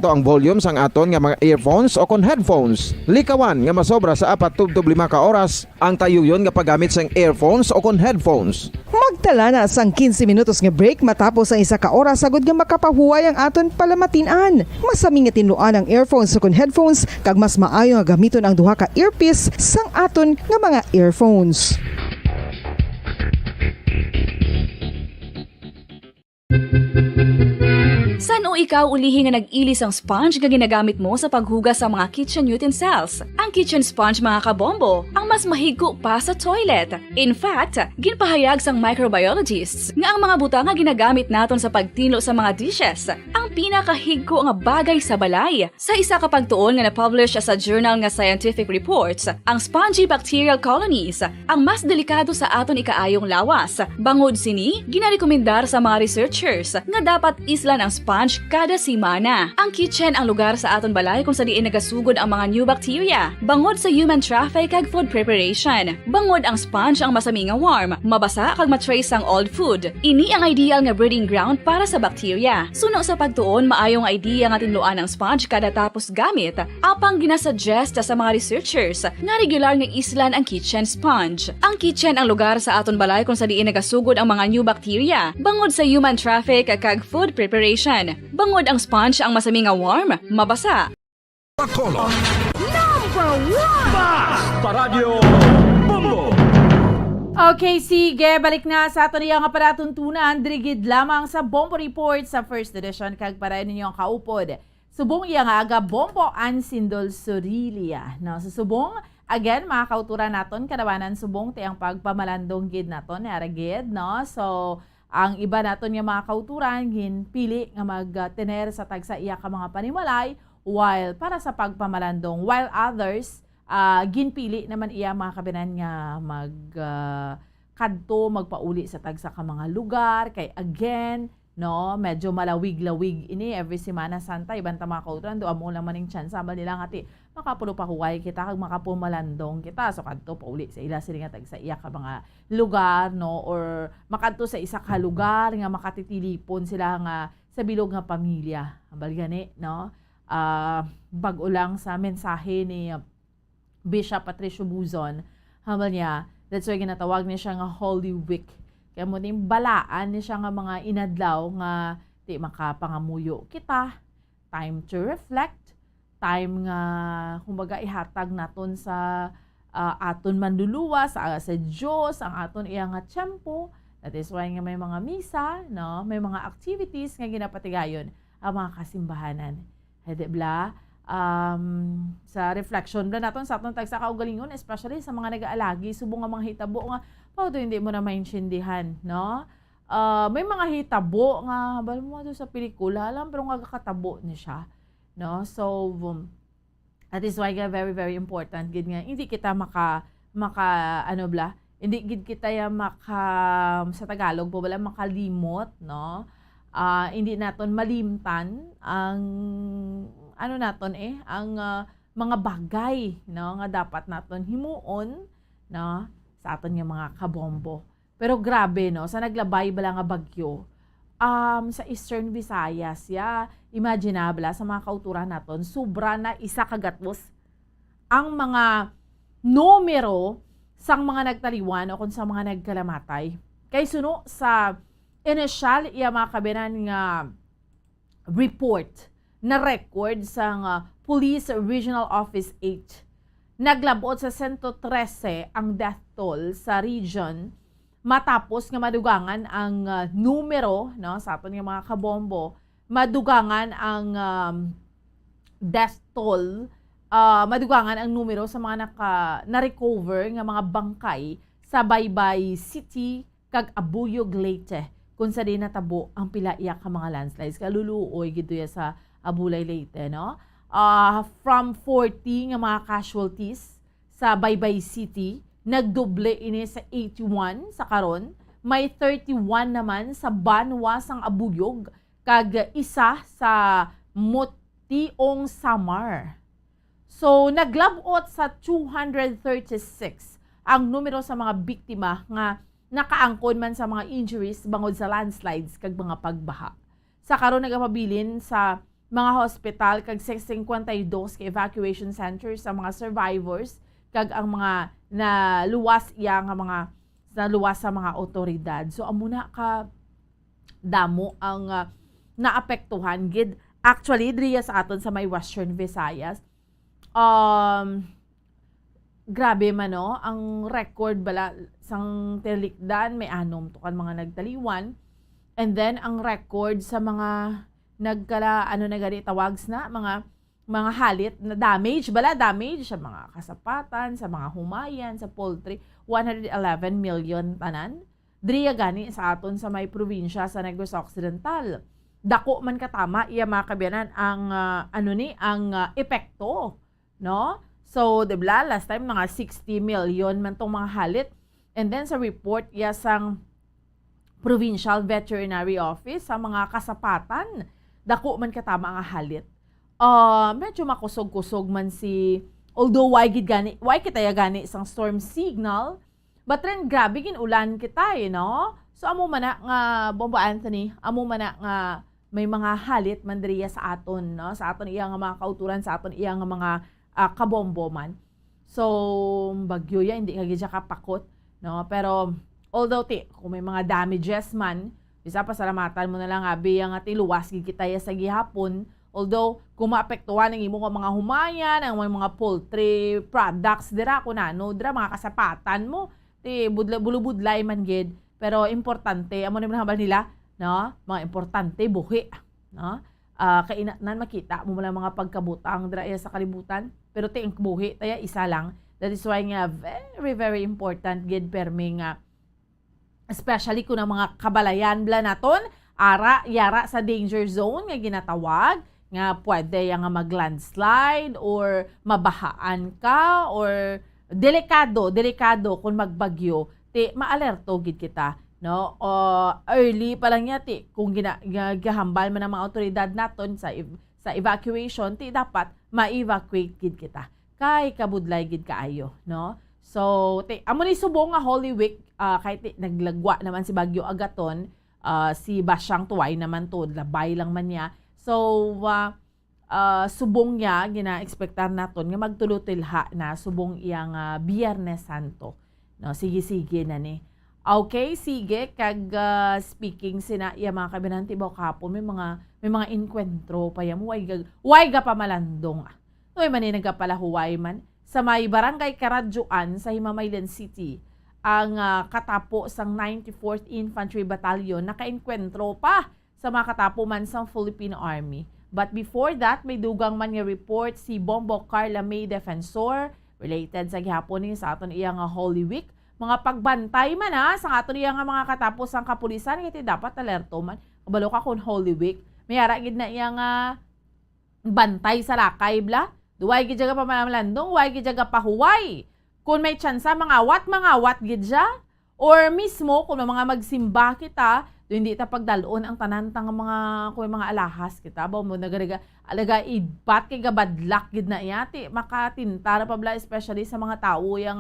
Speaker 7: ang volume sang aton nga mga earphones o kon headphones. Likawan nga masobra sa 4-5 ka oras ang tayuyon nga paggamit sang earphones o kon headphones.
Speaker 2: Magtala na sang 15 minutos nga break matapos ang isa ka oras sagud nga makapahuway ang aton palamatinan. Masami nga tinluan ang earphones o kon headphones kag mas maayo nga gamiton ang duha ka earpiece sang aton nga mga earphones.
Speaker 8: San o ikaw ulihi nga nag-ilis ang sponge nga ginagamit mo sa paghugas sa mga kitchen utensils? Ang kitchen sponge mga kabombo, ang mas mahigko pa sa toilet. In fact, ginpahayag sang microbiologists nga ang mga butang nga ginagamit naton sa pagtinlo sa mga dishes ang pinakahigko nga bagay sa balay. Sa isa ka pagtuon nga na-publish sa journal nga Scientific Reports, ang spongy bacterial colonies ang mas delikado sa aton ikaayong lawas. Bangod sini, ginarekomendar sa mga researchers nga dapat islan ang sponge sponge kada simana. Ang kitchen ang lugar sa aton balay kung sa diin nagasugod ang mga new bacteria. Bangod sa human traffic kag food preparation. Bangod ang sponge ang masami nga warm, mabasa kag matrace ang old food. Ini ang ideal nga breeding ground para sa bacteria. Suno sa pagtuon, maayong idea nga tinluan ang sponge kada tapos gamit. Apang ginasuggest sa mga researchers nga regular nga islan ang kitchen sponge. Ang kitchen ang lugar sa aton balay kung sa diin nagasugod ang mga new bacteria. Bangod sa human traffic kag food preparation. Bangod ang sponge ang masami nga warm, mabasa.
Speaker 3: Bacolod.
Speaker 4: Paradyo Bombo.
Speaker 5: Okay, sige, balik na sa ato niya nga paratuntunan, dirigid lamang sa Bombo Report sa first edition kag para ninyo ang kaupod. Subong iya nga aga Bombo Ansindol Sorilia. No, sa subong, again, mga kauturan naton, kadawanan subong ti ang pagpamalandong gid naton, aragid, no? So, ang iba naton nga mga kauturan, ginpili nga magtener sa tagsa iya ka mga panimalay, while para sa pagpamalandong, while others, ginpili naman iya mga kabinan nga kadto magpauli sa tagsa ka mga lugar, kay again, no, medyo malawig-lawig ini every Semana Santa, ibanta mga kauturan, do amo lang maning chance, amal nila nga ti, makapulo pa huway kita, kag makapumalandong kita, so kadto pauli sa ila sila nga tagsa iya ka mga lugar, no, or makadto sa isa ka lugar nga makatitilipon sila nga sa bilog nga pamilya. Ambal gani, no? Bag-o lang sa mensahe ni Bishop Patricio Buzon, hamal niya, that's why ginatawag niya siya nga Holy Week. Kaya mo din balaan niya siya nga mga inadlaw nga di makapangamuyo kita, time to reflect, time nga kumbaga ihatag naton sa aton manluluwa sa Diyos, ang aton iya nga tiyempo. That is why nga may mga misa, no, may mga activities nga ginapatigayon ang mga kasimbahanan. Hede bla, sa reflection bla naton sa aton tagsa kaugalingon, especially sa mga nag-aalagi, subong nga mga hitabo nga pauto hindi mo na maintindihan, no? May mga hitabo nga bal mo sa pelikula, alam pero nga katabo ni siya, no? So that is why very very important gid nga hindi kita maka ano bla, hindi gid kita ya maka sa Tagalog po wala makalimot, no? Hindi naton malimtan ang ano naton ang mga bagay, no, nga dapat naton himuon, no, sa aton nga mga kabombo. Pero grabe, no, sa naglabay bala nga bagyo sa Eastern Visayas, imaginable sa mga kauturan naton, sobra na isa kagatmos ang mga numero sang mga nagtaliwan o kung sa mga nagkalamatay. Kay suno sa initial iya mga kabinan nga report na record sa Police Regional Office 8, naglabot sa 113 ang death toll sa region matapos nga madugangan ang numero, no, sa aton nga mga kabombo, madugangan ang death toll, madugangan ang numero sa mga na-recover nga mga bangkay sa Baybay City kag Abuyog Leyte, kung sa di natabo ang pila iya ka mga landslides. Kaluluoy gito ya sa Abulay Leyte, no? From 40 nga mga casualties sa Baybay City, nagdoble ini sa 81 sa karon, may 31 naman sa Banwa sang Abuyog, kag isa sa Motiong Samar. So naglabot sa 236 ang numero sa mga biktima nga nakaangkon man sa mga injuries bangod sa landslides kag mga pagbaha. Sa karon nagapabilin sa mga hospital kag 52 ka evacuation centers sa mga survivors kag ang mga naluwas iya nga mga naluwas sa mga otoridad. So amuna ka damo ang naapektuhan gid. Actually diriya sa aton sa may Western Visayas, grabe man, no, ang record bala sang tilikdan may anom to kan mga nagtaliwan, and then ang record sa mga nagkala ano na gani tawags na mga halit na damage sa mga kasapatan, sa mga humayan, sa poultry, 111 million tanan. Diriya gani sa aton sa may probinsya sa Negros Occidental. Dako man katama iya mga kabiyanan ang epekto, no? So, dibla, last time mga 60 million man tong mga halit. And then sa report iya sang Provincial Veterinary Office sa mga kasapatan dako man katama nga halit. Medyo makusog-kusog man si, although why kita ya gani isang storm signal, but rin grabe ulan kita So amo man na nga Bombo Anthony, amo man na nga may mga halit mandriya sa aton, sa aton iya nga mga kauturan, sa aton iya nga mga kabombo man. So bagyo ya hindi kagi siya kapakot, pero although kung may mga damages man, bisa pasalamatan mo na lang abi ang tiluwas gid kita ya sa gihapon. Although kung maapektuhan ang imong mga humayan, ang mga poultry products dira dira mga kasapatan mo, bulubudlay man gid, pero importante amo naman habal nila, mga importante buhi, kainanan makita mo lang mga pagkabutang dira sa kalibutan, pero ang buhi taya isa lang. That is why nga very very important gid permi nga, especially kung ang mga kabalayan bla naton yara sa danger zone nga ginatawag, nga pwede nga mag-landslide or mabahaan ka or delikado kung magbagyo, maalerto gid kita, early pa lang kung gahambal man ang mga otoridad naton sa evacuation, dapat ma-evacuate gid kita. Kay kabudlay gid kaayo, So, amo ni subong nga Holy Week, kahit naglagwa naman si Bagyo Agaton, si Basyang Tuway naman to, labay lang man niya. So, subong niya, gina-expectar naton nga magtulutilha na subong iyang Biyernes Santo. Sige na ni. Okay, sige, kag speaking sina iya mga kabinanti ba kapon, may mga inkwentro pa yam, way ga pamalandong. Uy, maninaga pala huway man. Sa may barangay Karadjuan sa Himamaylan City, ang katapo sang 94th Infantry Battalion nakainkwentro pa sa mga katapo man sang Philippine Army. But before that, may dugang man nga report si Bombo Carla May Defensor related sa gihapon ni sa aton iyang Holy Week. Mga pagbantay man sa aton iyang mga katapos ang kapulisan, iti dapat alerto man. Kabalo ka kung Holy Week, may ara gid na iyang bantay sa lakay bla. Duway gid jaga pamamalandong, way gid jaga pahuway. Kung may tsansa mangawat gid siya, or mismo kung mga magsimba kita, hindi ta pagdalon ang tanantang mga alahas kita ba mo nagaraga alaga ibat kay gabadlak gid na iyati makatinta pa bla, especially sa mga tao yang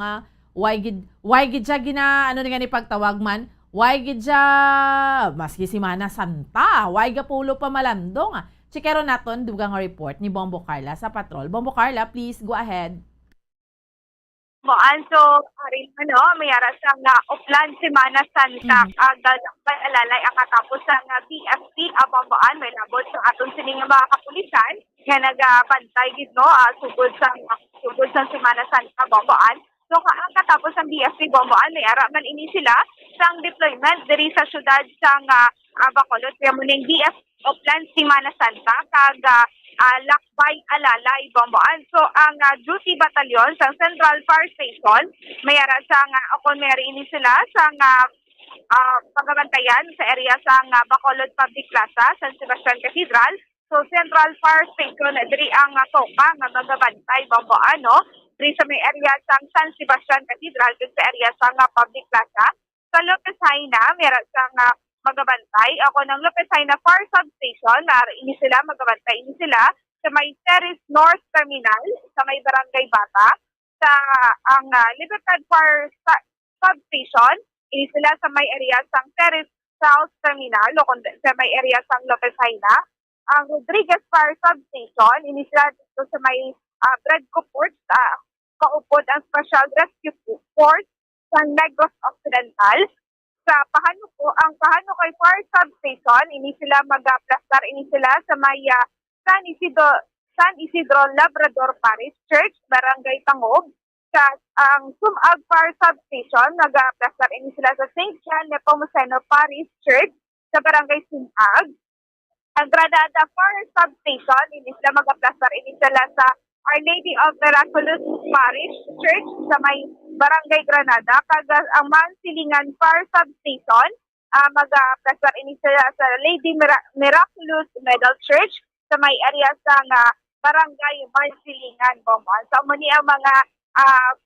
Speaker 5: way gid siya gina ni pagtawag man, way gid siya maski Semana Santa, way ga pulo pamalandong. Chikero naton dugang report ni Bombo Carla sa patrol. Bombo Carla, please go ahead.
Speaker 6: So, mayara sang Oplan Semana Santa, alalay ang katapos ang BFC, ababaan, may labot sa aton sining mga kapulisan, nga nagabantay gid sugod sang Semana Santa, babaan. So, ang katapos ang BFC, babaan, mayara man ini sila sang deployment diri sa syudad sang Bacolod, kaya muning BFC Oplan Semana Santa, kag Lakbay Alalay, Bombaan. So, ang duty batalyon sa Central Fire Station, mayara sa meri ini sila sa pagbabantayan sa area sa Bacolod Public Plaza, San Sebastian Cathedral. So, Central Fire Station, diri ang toka nga magabantay, Bombaan, diri sa may area sa San Sebastian Cathedral, sa area sa Public Plaza. Sa Lopez Haina, mayara sa magabantay ako ng Lopez Haina Fire Substation, ini sila magabantay ini sila sa may Terrace North Terminal sa may Barangay Bata, sa ang Libertad Fire Substation, ini sila sa may area sang Terrace South Terminal o sa may area sang Lopez Haina. Ang Rodriguez Fire Substation, ini sila dito sa may Bredco Port, kaupod ang Special Rescue Force sa Negros Occidental. Sa ang Pahano kay Fire Substation, ini sila mag-plastar, ini sila sa may San Isidro Labrador Parish Church, Barangay Tangog. Sa ang Sumag Fire Substation, nag-plastar, ini sila sa St. John Nepomuceno Parish Church, sa Barangay Sumag. Ang Granada Fire Substation, ini sila mag-plastar, ini sila sa Our Lady of Miraculous Parish Church, sa may Barangay Granada. Kag ang Mansilingan Fire Substation, mag-plastar ini sila sa Lady Miraculous Medal Church sa may area sa Barangay Mansilingan, Bombon. So, muni ang mga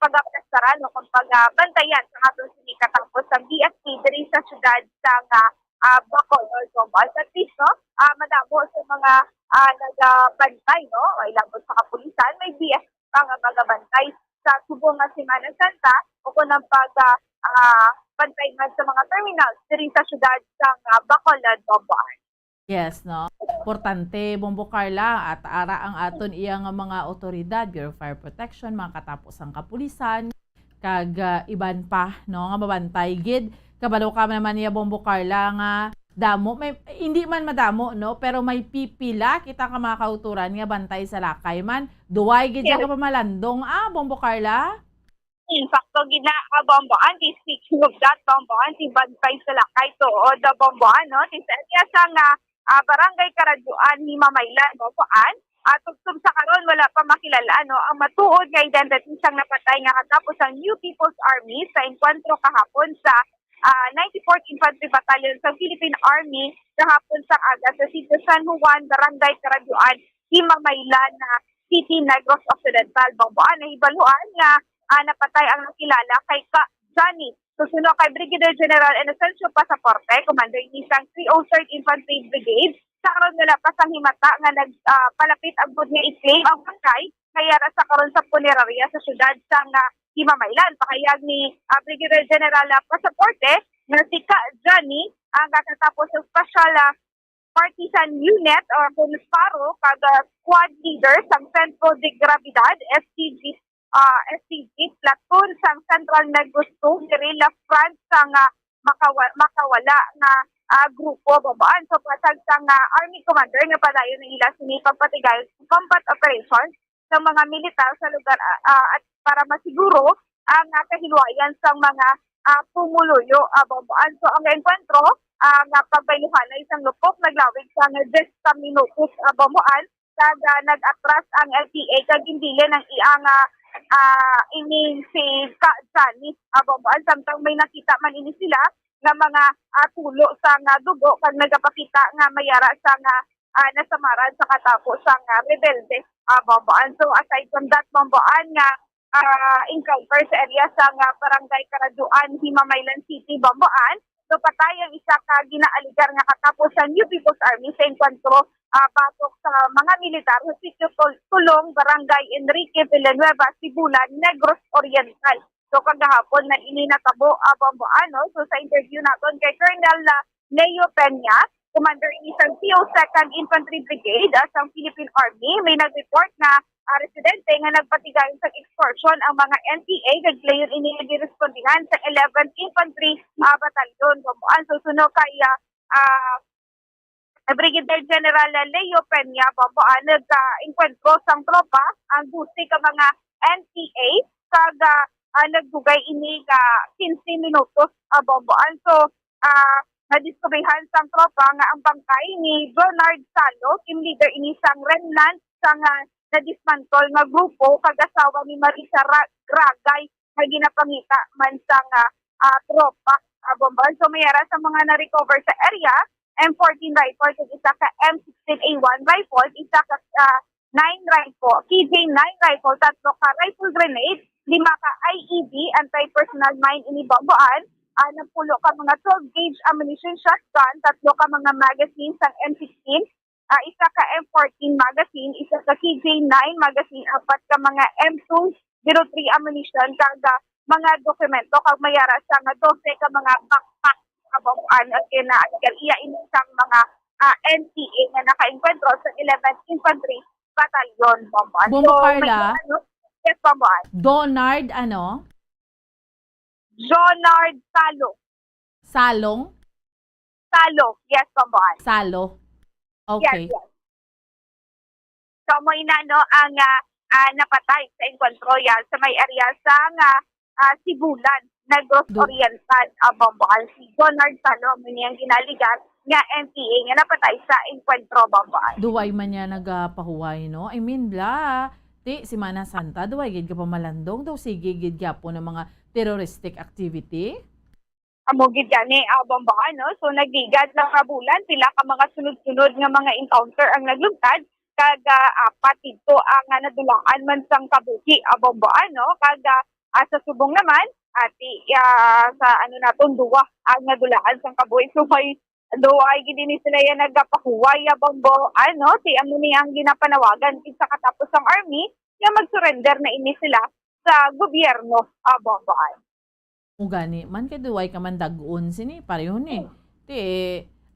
Speaker 6: pag-plastaran o kung pag-bantayan sa atong sinikatapos sa BFC diri sa syudad sa Bacolod, Bombay. At least, no, madamo sa mga nagbantay, no, ay labot sa kapulisan, may BS pang mga bantay sa subong nga Semana Santa o kung ng bantay man sa mga terminals diri sa syudad sa Bacolod, Bombay.
Speaker 5: Yes, no? Importante, Bombo Carla, at ara ang aton iyang mga otoridad, Bureau of Fire Protection, mga katapos ang kapulisan, kag iban pa, no, nga mabantay gid. Kabalo ka naman niya, Bombo Carla, nga damo, may, hindi man madamo, no, pero may pipila, kita ka mga kauturan, nga bantay sa lakay man. Duway gid
Speaker 6: Yes.
Speaker 5: ka pamalandong, Bombo Carla?
Speaker 6: In fact, Bomboan, speaking of that, Bomboan, si bantay sa lakay to, o the Bomboan, no, si sa nga, Barangay Karaduan, Himamaylan, Bomboan, at tugtog sa karon wala pa makilala no ang matuod nga identity sang napatay nga katapos ang New People's Army sa enkwentro kahapon sa 94th Infantry Battalion sa Philippine Army kahapon sa aga sa Sitio San Juan, Barangay Karaduan, Himamaylan na City, Negros Occidental, Bomboan. Nahibaluan nga napatay ang nakilala kay Ka Johnny. Susunod kay Brigadier General Inocencio Pasaporte, Commander Nisang 303rd Infantry Brigade. Sa karon nila pa sang himata nga nagpalapit ang good nga i-claim ang bangkay kaya sa karon sa punerarya sa syudad sang Himamaylan. Pakayag ni Brigadier General Pasaporte nga si Ka Johnny ang kakatapos sa Special Partisan Unit or Punsparo kag squad leader sang Centro de Gravidad STG platoon sang Central Negros 2 Guerrilla Front sang makawala nga grupo babaan. So pasag sang Army Commander nga padayon ng ila sini pagpatigay combat operations sa mga militar sa lugar at para masiguro ang kahiluwayan sang mga pumuluyo babaan. So ang enkwentro nga pagbayluhan isang lupok naglawig sang 10 minutos babaan kag nag-atras ang LTA kag indili ng iang ini si Ka Johnny babaan samtang may nakita man ini sila nga mga tulo sa dugo kag nagapakita nga mayara sa nasamaran sa katapos sa rebelde babaan. So aside from that babaan nga encounter sa area sa Barangay Karaduan, Himamaylan City, Babaan. So patay ang isa ka ginaaligar nga katapos sa New People's Army sa enkwentro patok sa mga militar sa Sitio Tulong, Barangay Enrique Villanueva, Sibulan, Negros Oriental. So kagahapon na ininatabo Babaan. No? So sa interview naton kay Colonel Leo Peña, Commander in isang PO2nd Infantry Brigade sa Philippine Army, may nag-report na residente nga nagpatigayon sa extortion ang mga NPA kag layon ini girespondihan sa 11th Infantry Battalion. Babaan. So suno kay Brigadier General Leo Peña, Babaan, nag-enkwentro sang tropa ang gusti ka mga NPA kag nagdugay ini ka 15 minutos Babaan. So nadiskubrihan sang tropa nga ang bangkay ni Bernard Salo, team leader ini sang remnant sang na-dismantle nga grupo kag asawa ni Marisa Gragay nga ginapangita man sang tropa Babaan. So mayara sa mga na-recover sa area, M14 rifle kag isa ka M16A1 rifle, isa ka 9 rifle, KJ9 rifle, tatlo ka rifle grenade, 5 ka IED, anti-personal mine ini Babaan, nagpulo ka mga 12-gauge ammunition shotgun, tatlo ka mga magazines sang M16, isa ka M14 magazine, isa ka KJ9 magazine, 4 ka mga M203 ammunition, kag mga dokumento, kag mayara sa nga 12 ka mga backpack Babaan at iya inisang mga NPA nga naka-enkwentro sa 11th Infantry Battalion Babaan.
Speaker 5: Bombo Carla?
Speaker 6: Yes, Babaan.
Speaker 5: Donard,
Speaker 6: Jonard Salo.
Speaker 5: Salong?
Speaker 6: Salo, yes, Babaan.
Speaker 5: Salo. Okay.
Speaker 6: Yes. So mo ang napatay sa enkwentro yan sa may area sa Sibulan, Negros Oriental, Babaan. Si Jonard Salo, ang ginaligar nga NPA nga napatay sa enkwentro Babaan.
Speaker 5: Duway man niya nagapahuway, no? I mean, Semana Santa, duway gid ka pamalandong, daw sige gid po ng mga terroristic activity.
Speaker 6: Amogid gani Babaan, no? So nagigad lang kabulan, pila ka mga sunod-sunod nga mga encounter ang naglugtad, kag apat dito ang nadulaan man sang kabuhi Babaan, no? Kag sa subong naman, sa duwa ang nadulaan sang kabuhi. So may do ay gid ni sila yan nagapahuway bombo ti amo ni ang ginapanawagan sa katapos ang army nga mag-surrender na ini sila sa gobyerno bombo.
Speaker 5: O gani, man kay duway ka man dagun sini, pareho ni. Ti,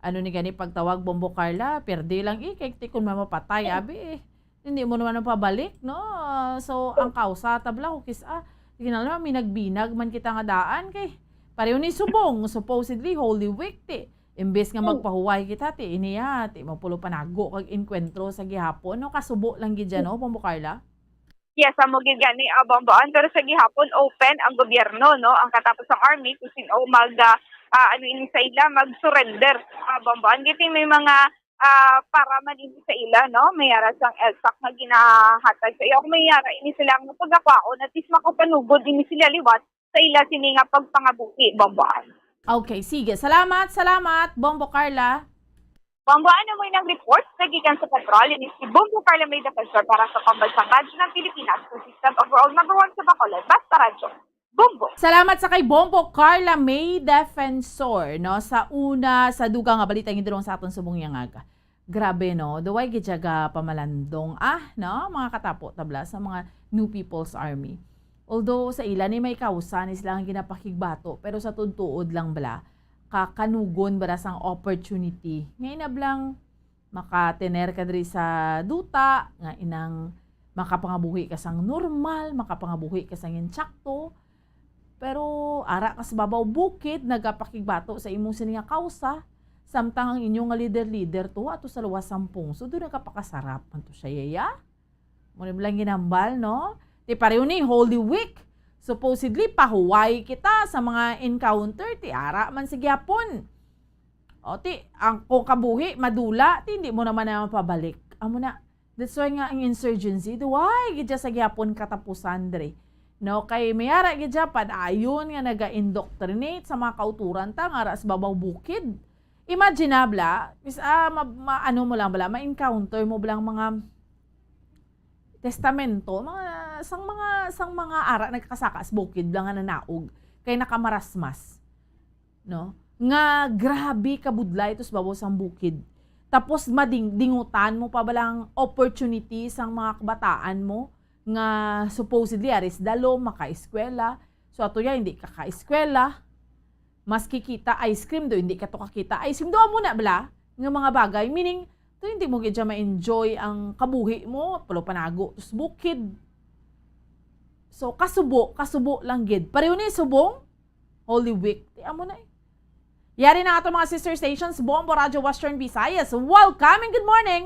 Speaker 5: ano ni gani pagtawag Bombo Carla, perde lang kay ti kun mamapatay, abi hindi mo naman pabalik, no? So, ang kausa, tabla ko ginala may nagbinag man kita nga daan kay pareho ni subong, supposedly Holy Week, ti. Imbes nga magpahuway kita, ti, iniya, ti, mapulo panago kag enkwentro sa gihapon, no? Kasubo lang gid no, Bombo Carla?
Speaker 6: Yes, amo gid gani bomboan pero sa gihapon open ang gobyerno no ang katapos ng army kung sino mag ini sa ila mag-surrender bomboan gid may mga para man ini sa ila no mayara sang elsak nga ginahatag sa iyo kung mayara ini sila ang pagkakwaon at is makapanugod ini sila liwat sa ila sini nga pagpangabuhi bomboan.
Speaker 5: Okay, sige. Salamat, Bombo Carla.
Speaker 6: Bombo, ano mo yung report sa gikan sa patrol? Yan si Bombo Carla may defensor para sa pambansang radyo ng Pilipinas, consistent overall number 1 sa Bacolod, Basta Radyo. Bombo.
Speaker 5: Salamat sa kay Bombo Carla May Defensor, no? Sa duga nga balita yung sa aton subong yang aga. Grabe, no? Duway gidyaga pamalandong, no? Mga katapo tabla sa mga New People's Army. Although sa ila ni may kausan is lang ginapakigbato, pero sa tuod lang bala, kakanugon bara sang opportunity. Ngayon na blang makatener ka diri sa duta, nga inang makapangabuhi ka sang normal, makapangabuhi ka sang insakto, pero ara ka sa babaw bukid, nagapakigbato sa imong sini nga kausa, samtang ang inyong nga leader to, ato sa luwas sampung, so doon nagapakasarap, anto siya yaya. Muna lang ginambal, no? Di pareho ni Holy Week. Supposedly, pahuway kita sa mga encounter, ti ara man sa gyapon. O ti, ang kung kabuhi, madula, ti hindi mo naman naman pabalik. Amo na, that's why nga ang insurgency, duway, gidya sa gyapon katapusan, dre. No, kay mayara gidya, padayon nga naga-indoctrinate sa mga kauturan ta, nga ras babaw bukid. Imaginabla, ano mo lang bala, ma-encounter mo blang mga testamento, sang mga ara nagkasakas bukid lang nga nanaog kay nakamarasmas, no? Nga grabe kabudlay ito sa babaw sang bukid. Tapos dingutan mo pa balang opportunity sang mga kabataan mo nga supposedly aris dalo maka-eskwela. So ato ya hindi ka ka-eskwela. Mas kikita ice cream do hindi ka to kakita ice cream do mo na bala nga mga bagay, meaning to hindi mo gidya ma-enjoy ang kabuhi mo, palo panago, tus bukid. So, kasubo lang gid. Pareho ni subong, Holy Week. Amo na Yari na ato mga sister stations, Bombo Radyo Western Visayas. Welcome and good morning!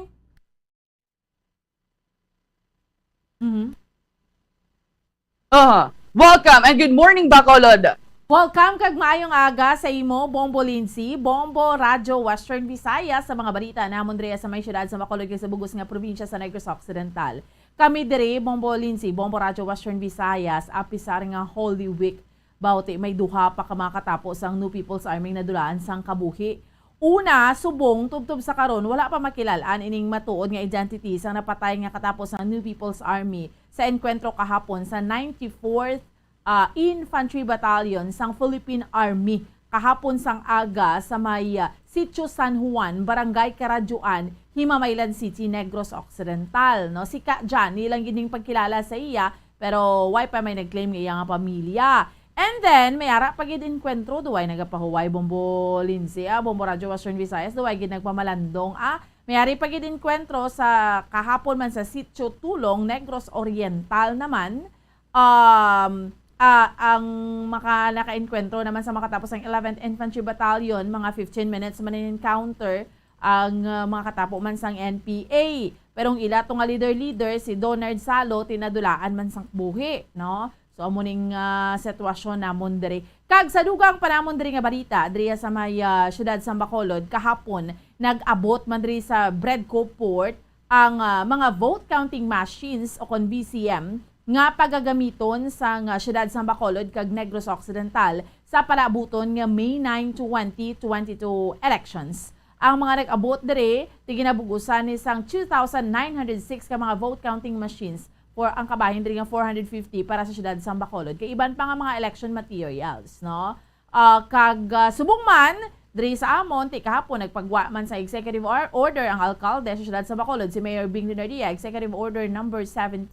Speaker 9: Welcome and good morning, Bacolod!
Speaker 5: Welcome kag maayong aga sa imo, Bombo Lindsay, Bombo Radyo Western Visayas sa mga balita namon diri sa may syudad sa Bacolod sa bugos nga probinsya sa Negros Occidental. Kami diri, Bombo Lindsay, Bombo Radyo Western Visayas, apisar nga Holy Week. Bawti may duha pa ka makatapos ang New People's Army na dulaan sang kabuhi. Una, subong tubtob sa karon wala pa makilalaan ining matuod nga identity sang napatay nga katapos ang New People's Army sa enkwentro kahapon sa 94th Infantry Battalion sang Philippine Army kahapon sang aga sa may Sitio San Juan, Barangay Karajuan, Himamaylan City, Negros Occidental. No? Si Ka Jan, nilang gining pagkilala sa iya, pero why pa may nag-claim nga iya nga pamilya. And then, may ara pag enkwentro, duway nagapahuway, Bombo Lindsay, Bombo Radyo Western Visayas, duway gid nagpamalandong, may ari pag enkwentro sa kahapon man sa Sitio Tulong, Negros Oriental naman, ang naka-enkwentro naman sa makatapos ng 11th Infantry Battalion, mga 15 minutes man encounter ang mga katapo man sang NPA. Pero ang ila to nga leader si Donald Salo tinadulaan man sang buhi, no? So amo ning sitwasyon namon diri. Kag sa dugang panamon diri nga balita diri sa may syudad sa Bacolod kahapon nag-abot man diri sa Bredco Port ang mga vote counting machines o kon BCM nga pagagamiton sa syudad sa Bacolod kag Negros Occidental sa palabuton nga May 9, 2022 elections. Ang mga nag-abot diri tiginabugusan ni sang 2,906 ka mga vote counting machines for ang kabahin diri nga 450 para sa syudad sa Bacolod. Kay iban pa nga mga election materials, no? Subong man Diri sa Amon, kahapon nagpagwa man sa executive order ang alkalde sa siyudad sa Bacolod, si Mayor Bing Lunardia, executive order number 17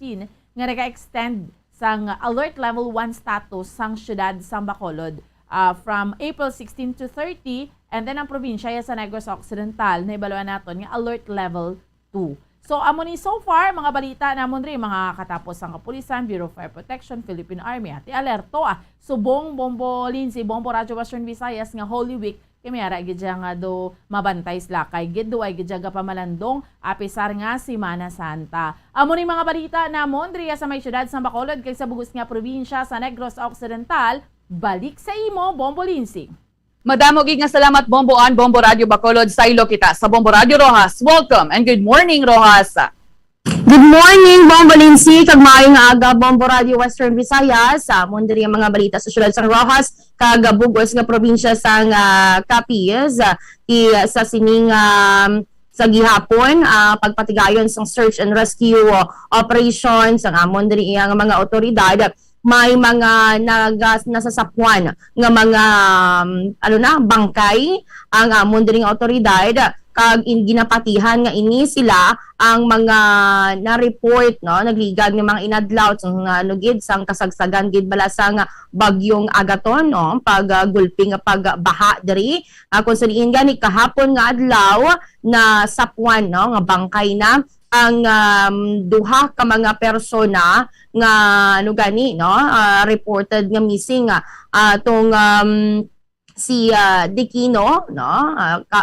Speaker 5: nga nag-extend sang alert level 1 status sang siyudad sa Bacolod from April 16 to 30, and then ang probinsya sa Negros Occidental na ibaluan naton nga alert level 2. So, amo ni so far, mga balita namon rin, mga katapos ang Kapulisan, Bureau of Fire Protection, Philippine Army, at alerto subong Bombo Lindsay, Bombo Radyo Western Visayas nga Holy Week, kaya may ara gidya nga do mabantay sila kay gid ay gidya ga pamalandong apisar nga Semana Santa. Amo ni mga balita namon diri sa may syudad sa Bacolod kay sa bugos nga probinsya sa Negros Occidental, balik sa imo, Bombo Lindsay.
Speaker 9: Madamo gid nga salamat Bomboan, Bombo Radio Bacolod, saylo kita sa Bombo Radio Rojas. Welcome and good morning Rojas.
Speaker 10: Good morning, Bombo Lindsay, kag maayong aga Bombo Radio Western Visayas. Amon diri ang mga balita sa syudad sa Rojas, kag bugos nga probinsya sa Capiz, sa sining sa gihapon pagpatigayon sang search and rescue operations ang amon diri ang mga otoridad. May mga nasasapwan nga mga bangkay ang amon diri nga otoridad, kag ginapatihan nga ini sila ang mga na-report nagligad ng mga inadlaw sang gid sang kasagsagan gid bala sang bagyong Agaton paggulping pagbaha diri kung saliin gani kahapon nga adlaw na sapwan nga bangkay na ang duha ka mga persona nga reported nga missing tong si Dikino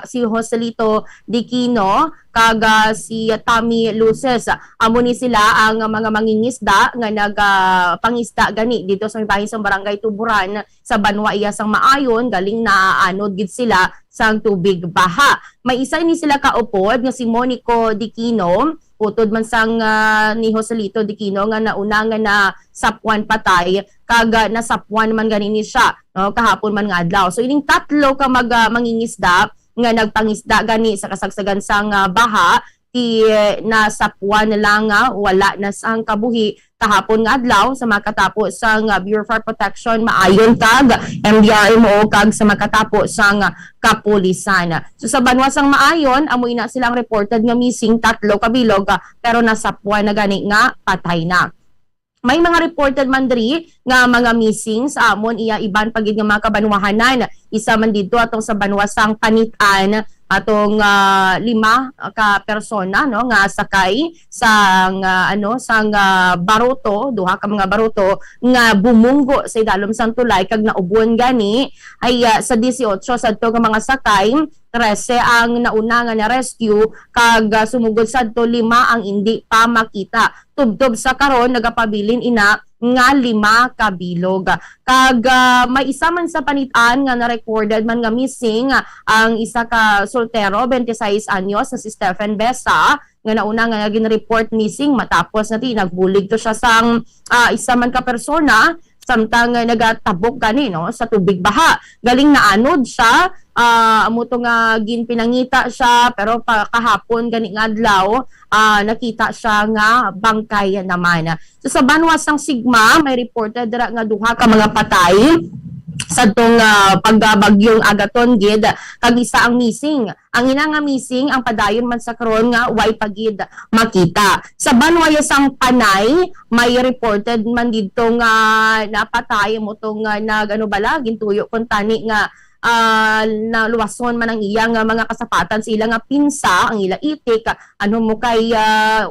Speaker 10: si Joselito Dikino kag si Tommy Luces. Amo ni sila ang mga mangingisda nga nagpangisda gani dito sa bahin sa Barangay Tuburan sa Banwa iya sang Maayon, galing naaanod gid sila sang tubig baha. May isa ni sila kaupod nga si Monico Dikino, utod man sang ni Joselito Dikino nga nauna nga na sapwan patay, kag nasapwan man ganini siya kahapon man nga adlaw. So ining tatlo ka mangingisda nga nagpangisda gani sa kasagsagan sang baha, nasapwan na lang wala na sang kabuhi kahapon nga adlaw sa makatapos sang Bureau of Fire Protection maayon kag MDRMO kag sa makatapos sang kapulisan. So sa Banwa sang Maayon amoy na silang reported nga missing tatlo kabilog pero nasapwan na gani nga patay na. May mga reported man diri nga mga missing sa amon iya iban pagid nga mga kabanwahanan. Isa man dito atong sa Banwa sang Panitan atong 5 ka persona nga sakay sang sang baruto, duha ka mga baruto nga bumunggo sa idalom sang tulay kag naubon gani ay sa 18 sadto nga mga sakay 13 ang nauna nga na rescue kag sumugod sadto 5 ang hindi pa makita. Tubtob sa karon nagapabilin ina nga 5 kabilog. Kag may isa man sa Panitan nga na-recorded man nga missing ang isa ka soltero 26 anyos na si Stephen Besa nga nauna nga gin-report missing matapos nagbulig to siya sang isa man ka persona samtang nagatabok gani sa tubig baha. Galing naanod siya, amo to nga ginpinangita siya pero kahapon gani nga adlaw nakita siya nga bangkay naman. So sa Banwa sang Sigma may reported dira nga duha ka mga patay sa tong pagbagyong Agaton gid kag isa ang missing. Ang ina nga missing ang padayon man sa karon nga way pagid makita. Sa Banwa sang Panay may reported man didto nga napatay mo tong gintuyo kun tani nga naluwason man ang iyang mga kasapatan sa ilang pinsa, ang ila itik mo kay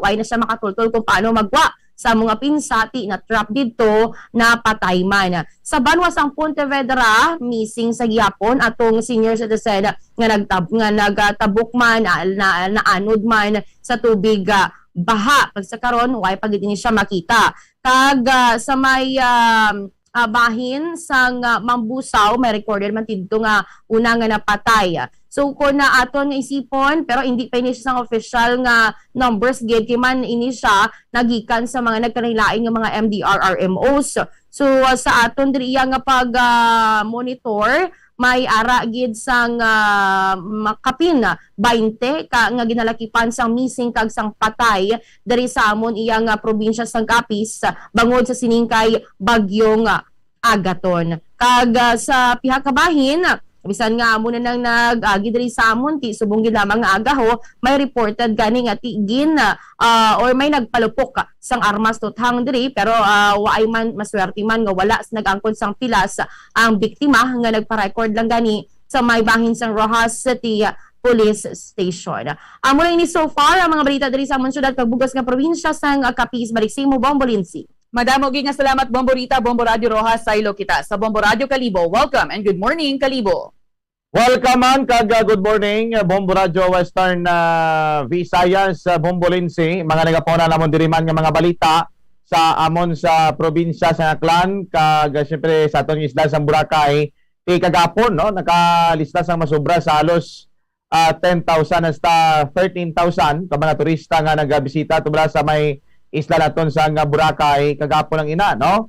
Speaker 10: way na siya makatultol kung paano magwa sa mga pinsati na trap dito na patay man. Sa Banwa sang Pontevedra missing sa gihapon atong senior citizen nga nagtabok man naanod man sa tubig baha. Pag sa karon way pagid ni siya makita. Kag sa may bahin sang Mambusaw may recorded man dito nga una nga napatay. So kung na aton nga isipon pero hindi pa ini siya sang official nga numbers gid kay man ini siya nagikan sa mga nagkanilain nga mga MDRRMOs. So sa aton diri nga pag monitor may ara gid sang makapin 20 ka nga ginalakipan sang missing kag sang patay diri sa amon iyang probinsya sang Capiz bangod sa siningkay bagyong Agaton. Kag sa pihakabahin Bisan nga muna nang nag-gidri sa amon ti subong gid lamang nga agaho may reported gani nga tigin or may nagpalupok sang armas tuthang diri pero waay man maswerte man nga wala nagangkon sang pilas ang biktima nga nagpa-record lang gani sa may bahin sang Rojas City Police Station. Muna ini so far ang mga balita diri sa amon syudad kag bugas nga probinsya sang Capiz Baliksimo, Bombolinsi.
Speaker 9: Madamo nga salamat Bombo Rita, Bombo Radio Rojas, saylo kita sa Bombo Radio Kalibo. Welcome and good morning Kalibo.
Speaker 11: Welcome man kag good morning Bombo Radio Western Visayas, Bombo Lindsay, mga nagapona namon diri man nga mga balita sa amon sa probinsya sa Aklan kag syempre sa atong isla sa Boracay. Kagapon no nakalista sang masobra sa halos 10,000 hasta 13,000 ka mga turista nga nagabisita tubala sa may isla naton sa Boracay kagapon ang ina no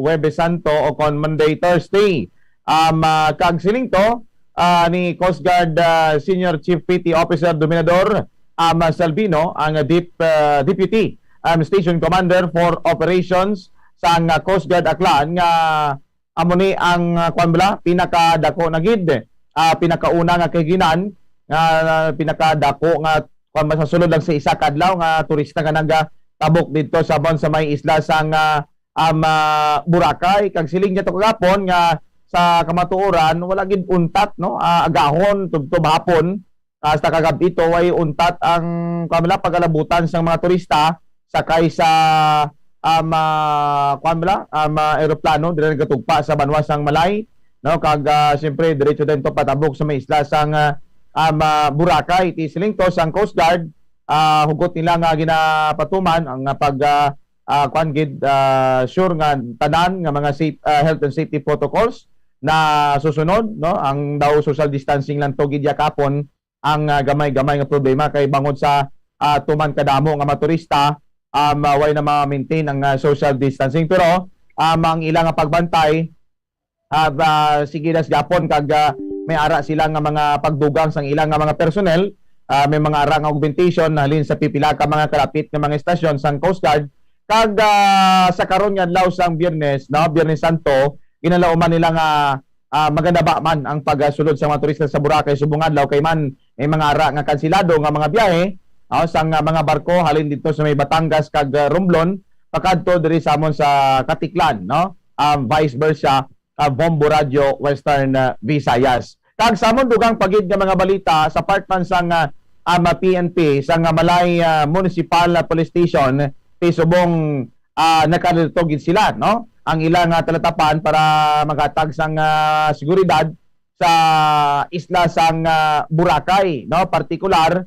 Speaker 11: Huwebes Santo o kon Monday Thursday kag siling to ni Coast Guard Senior Chief PT Officer Dominador Salvino ang Deputy Station Commander for Operations sa Coast Guard Aklan nga amo ni ang pinakadako na gid pinakauna nga kahiginan pinakadako nga masasulod lang sa isa kadlaw nga turista nga tabok dito sa sa may isla sang Boracay kag siling niya to kagapon nga sa kamatuoran wala gid untat no agahon tubtob hapon hasta kagabi ito way untat ang pagalabutan sang mga turista sakay sa eroplano dire gatugpa sa banwa sang Malay no kag siyempre diretso din to patabok sa may isla sang Boracay ti siling to sang Coast Guard hugot nila nga ginapatuman ang sure nga tanan nga mga health and safety protocols na susunod no ang daw social distancing lang to gid yakapon ang gamay-gamay nga problema kay bangod sa tuman kadamo nga mga turista way na ma-maintain ang social distancing pero ang ilang nga pagbantay sige das gapon kag may ara sila nga mga pagdugang sang ilang nga mga personnel. May mga arang augmentation halin sa pipila ka mga kalapit nga mga estasyon sang Coast Guard kag sa karon nga adlaw sang Biyernes no Biyernes Santo ginalauman nila nga maganda ba man ang pagsulod sa mga turista sa Boracay subong adlaw kay man may mga ara nga kansilado nga mga biyahe sang mga barko halin dito sa may Batangas kag Romblon pakadto diri sa amon sa Katiklan no vice versa Bombo Radio Western Visayas kag sa amon dugang pagid nga mga balita sa part man sang PNP sa Malay Municipal Police Station subong nakalutog sila no ang ilang talatapan para maghatag sang seguridad sa isla sang Boracay no partikular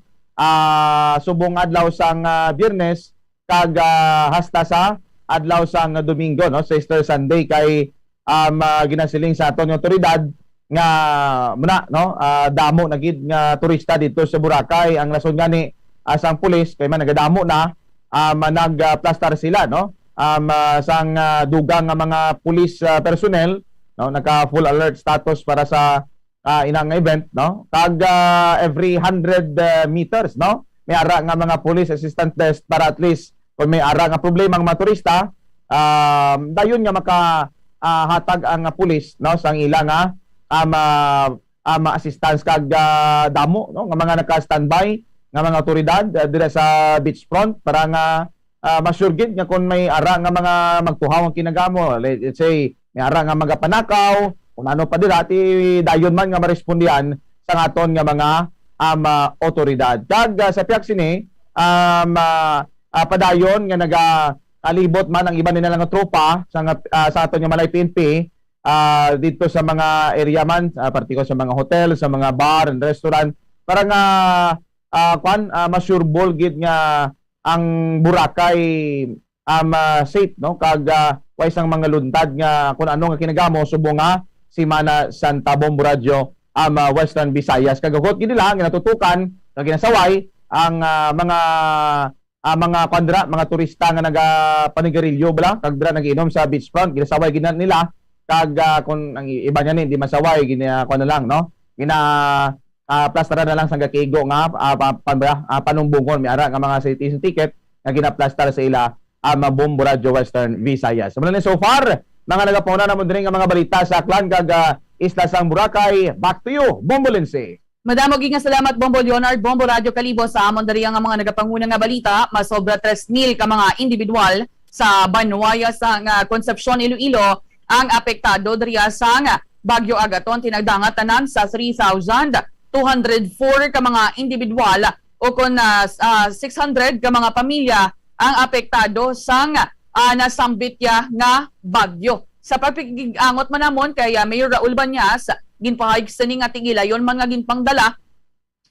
Speaker 11: subong adlaw sang Biyernes kag hasta sa adlaw sang Domingo no sa Easter Sunday kay ginasiling sa aton otoridad nga muna no damo na gid nga turista dito sa Boracay ang rason gani sang pulis kay man nagadamo na nagplastar sila no sang dugang nga mga pulis personnel no naka full alert status para sa inang event no kag every 100 meters no may ara nga mga police assistant desk para at least kung may ara nga problema ang mga turista dayon nga maka hatag ang pulis no sang ilang assistance kag damo no nga mga naka-standby nga mga otoridad dira sa beachfront para nga ma-sure gid nga kung may ara nga mga magtuhaw ang kinagamo let's say may ara nga magapanakaw kung ano pa dira ti dayon man nga marespondihan sa aton nga mga otoridad kag sa piyak sini padayon nga alibot man ang iba nila nga tropa sa aton nga Malay PNP dito sa mga area man partikular sa mga hotel, sa mga bar and restaurant para nga ma-sureball gid nga ang Boracay safe no kag way sang mga luntad nga kung ano nga kinagamo subong nga Semana Santa Bombo Radio Western Visayas kag hot gid nila nga natutukan nga ginasaway ang mga kwadra, mga turista nga nagapanigarilyo bala kag dra nagiinom sa beachfront ginasaway gid nila kag kung ang iba niya hindi masaway gina ko na lang no plastara na lang sa gakigo nga panumbungon may ara nga mga citizen ticket nga ginaplastar sa ila Bombo Radio Western Visayas. So far mga nagapuna namon dinhi nga mga balita sa Aklan kag Isla Sang Boracay. Back to you, Bombo Lindsay.
Speaker 9: Madamo nga salamat Bombo Leonard, Bombo Radio Kalibo sa amon diri nga mga nagapanguna nga balita, masobra 3,000 ka mga individual sa Banuaya sa Concepcion, Iloilo ang apektado diriya sa Bagyo Agaton. Tinagdangat tanan sa 3,204 ka mga individual o kung 600 ka mga pamilya ang apektado sa nasambit ya nga bagyo. Sa pagpigigangot manamon kay Mayor Raul Banyas, ginpahayag sa ning ating ilayon mga ginpangdala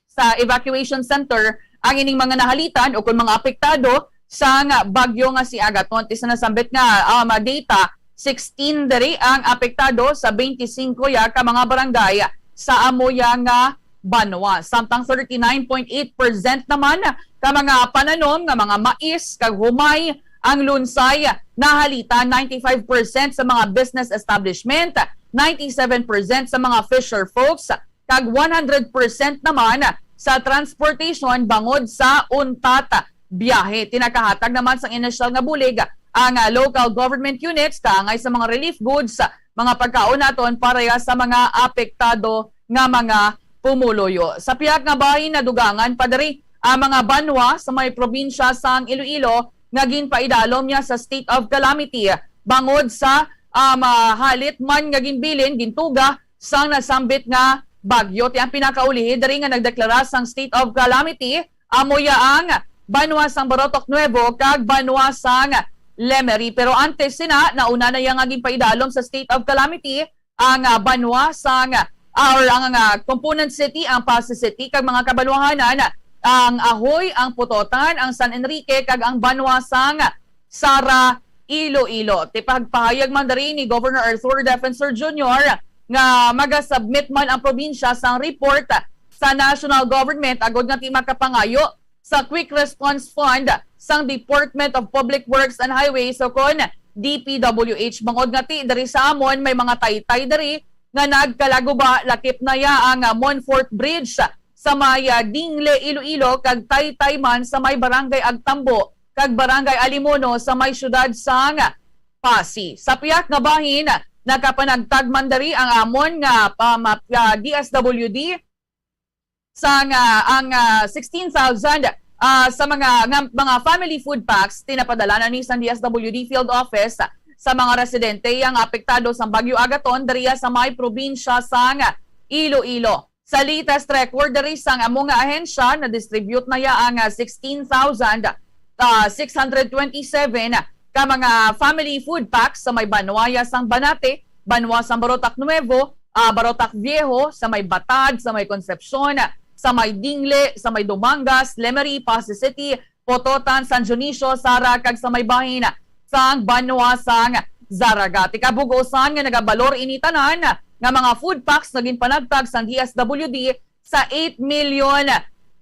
Speaker 9: sa evacuation center ang ining mga nahalitan o kung mga apektado sa bagyo nga si Agaton. Isa nasambit nga data 16 diri ang apektado sa 25 ya ka mga barangay sa amoya nga Banwa. Samtang 39.8% naman ka mga pananom nga mga mais kag humay ang lunsay nahalita. 95% sa mga business establishment, 97% sa mga fisher folks, kag 100% naman sa transportation bangod sa untat biyahe. Tinakahatag naman sa initial nga bulig ang local government units kaangay sa mga relief goods, mga pagkaon naton para sa mga apektado nga mga pumuloyo. Sa piyak nga bahin na dugangan padari ang mga banwa sa may probinsya sang Iloilo nga ginpaidalom niya sa state of calamity bangod sa halit man nga ginbilin gintuga sang nasambit nga bagyo. Ti ang pinakaulihi diri nga nagdeklara sang state of calamity amoya ang Banwa sang Barotoc Nuevo kag Banwa sang Lemery. Pero antes sina nauna na yang ginpaidalom sa state of calamity ang Banwa sang ang component city, ang Pasay City, kag mga kabanwahanan, ang Ahoy, ang Putotan, ang San Enrique, kag ang Banwa sang Sara, Iloilo. Tipagpahayag man dari ni Governor Arthur Defensor Jr. nga magasubmit man ang probinsya sang report sa national government agod nga ti makapangayo sa Quick Response Fund sang Department of Public Works and Highways o kon DPWH. Bangod nga ti dari sa amon may mga taytay dari nga nagkalaguba lakip na ya ang Monfort Bridge sa may Dingle, Iloilo kag Taytay man sa may Barangay Agtambo kag Barangay Alimono sa may syudad sang Pasig. Sa piyak nga bahin nakapanagtag man dari ang amon nga DSWD sa ang 16,000 sa mga family food packs tinapadala na ni sa DSWD Field Office sa mga residente yang apektado sa Bagyo Agaton dariya sa may probinsya sang Iloilo. Sa latest record diri sang among ahensya na distribute na ya ang 16,627 ka mga family food packs sa may Banuaya sang Banate, Banwa sang Barotac Nuevo, Barotac Viejo, sa may Batad, sa may Concepcion, sa may Dingle, sa may Dumangas, Lemery, Pasay City, Pototan, San Dionisio, Sara kag sa may bahin sang Banwa sang Zaraga. Tikabugosan nga nagabalor initanan nga mga food packs naging panagtag sang DSWD sa 8 million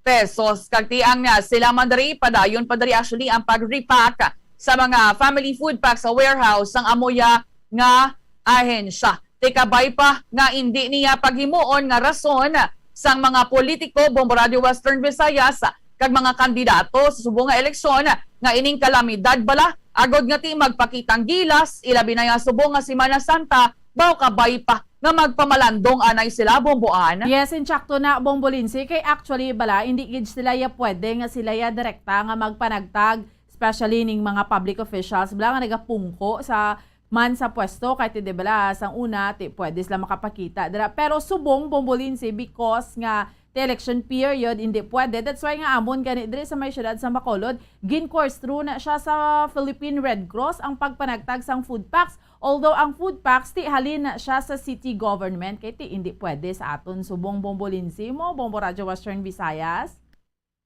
Speaker 9: pesos. Kag tiang sila man diri padayon pa diri actually ang pag-repack sa mga family food packs sa warehouse sang amoya nga ahensya. Tikabay pa nga hindi niya paghimuon nga rason sang mga politiko Bombo Radio Western Visayas kag mga kandidato sa subong nga eleksyon nga ining kalamidad bala agod nga ti magpakitang gilas ilabi na nga subong nga Semana Santa baw kabay pa nga magpamalandong anay sila Bomboan.
Speaker 5: Yes, insakto na Bombo Lindsay kay actually bala hindi gid sila ya pwede nga sila ya direkta nga magpanagtag especially ning mga public officials bala nga nagapungko sa man sa pwesto kahit di bala sang una ti pwede sila makapakita dira pero subong Bombo Lindsay because nga the election period hindi pwede. That's why nga amon gani diri sa may syudad sa Bacolod gin-course through na siya sa Philippine Red Cross ang pagpanagtag sang food packs. Although ang food packs ti halin na siya sa city government kay ti hindi pwede sa aton subong Bombo Lindsay mo Bombo Radio Western Visayas.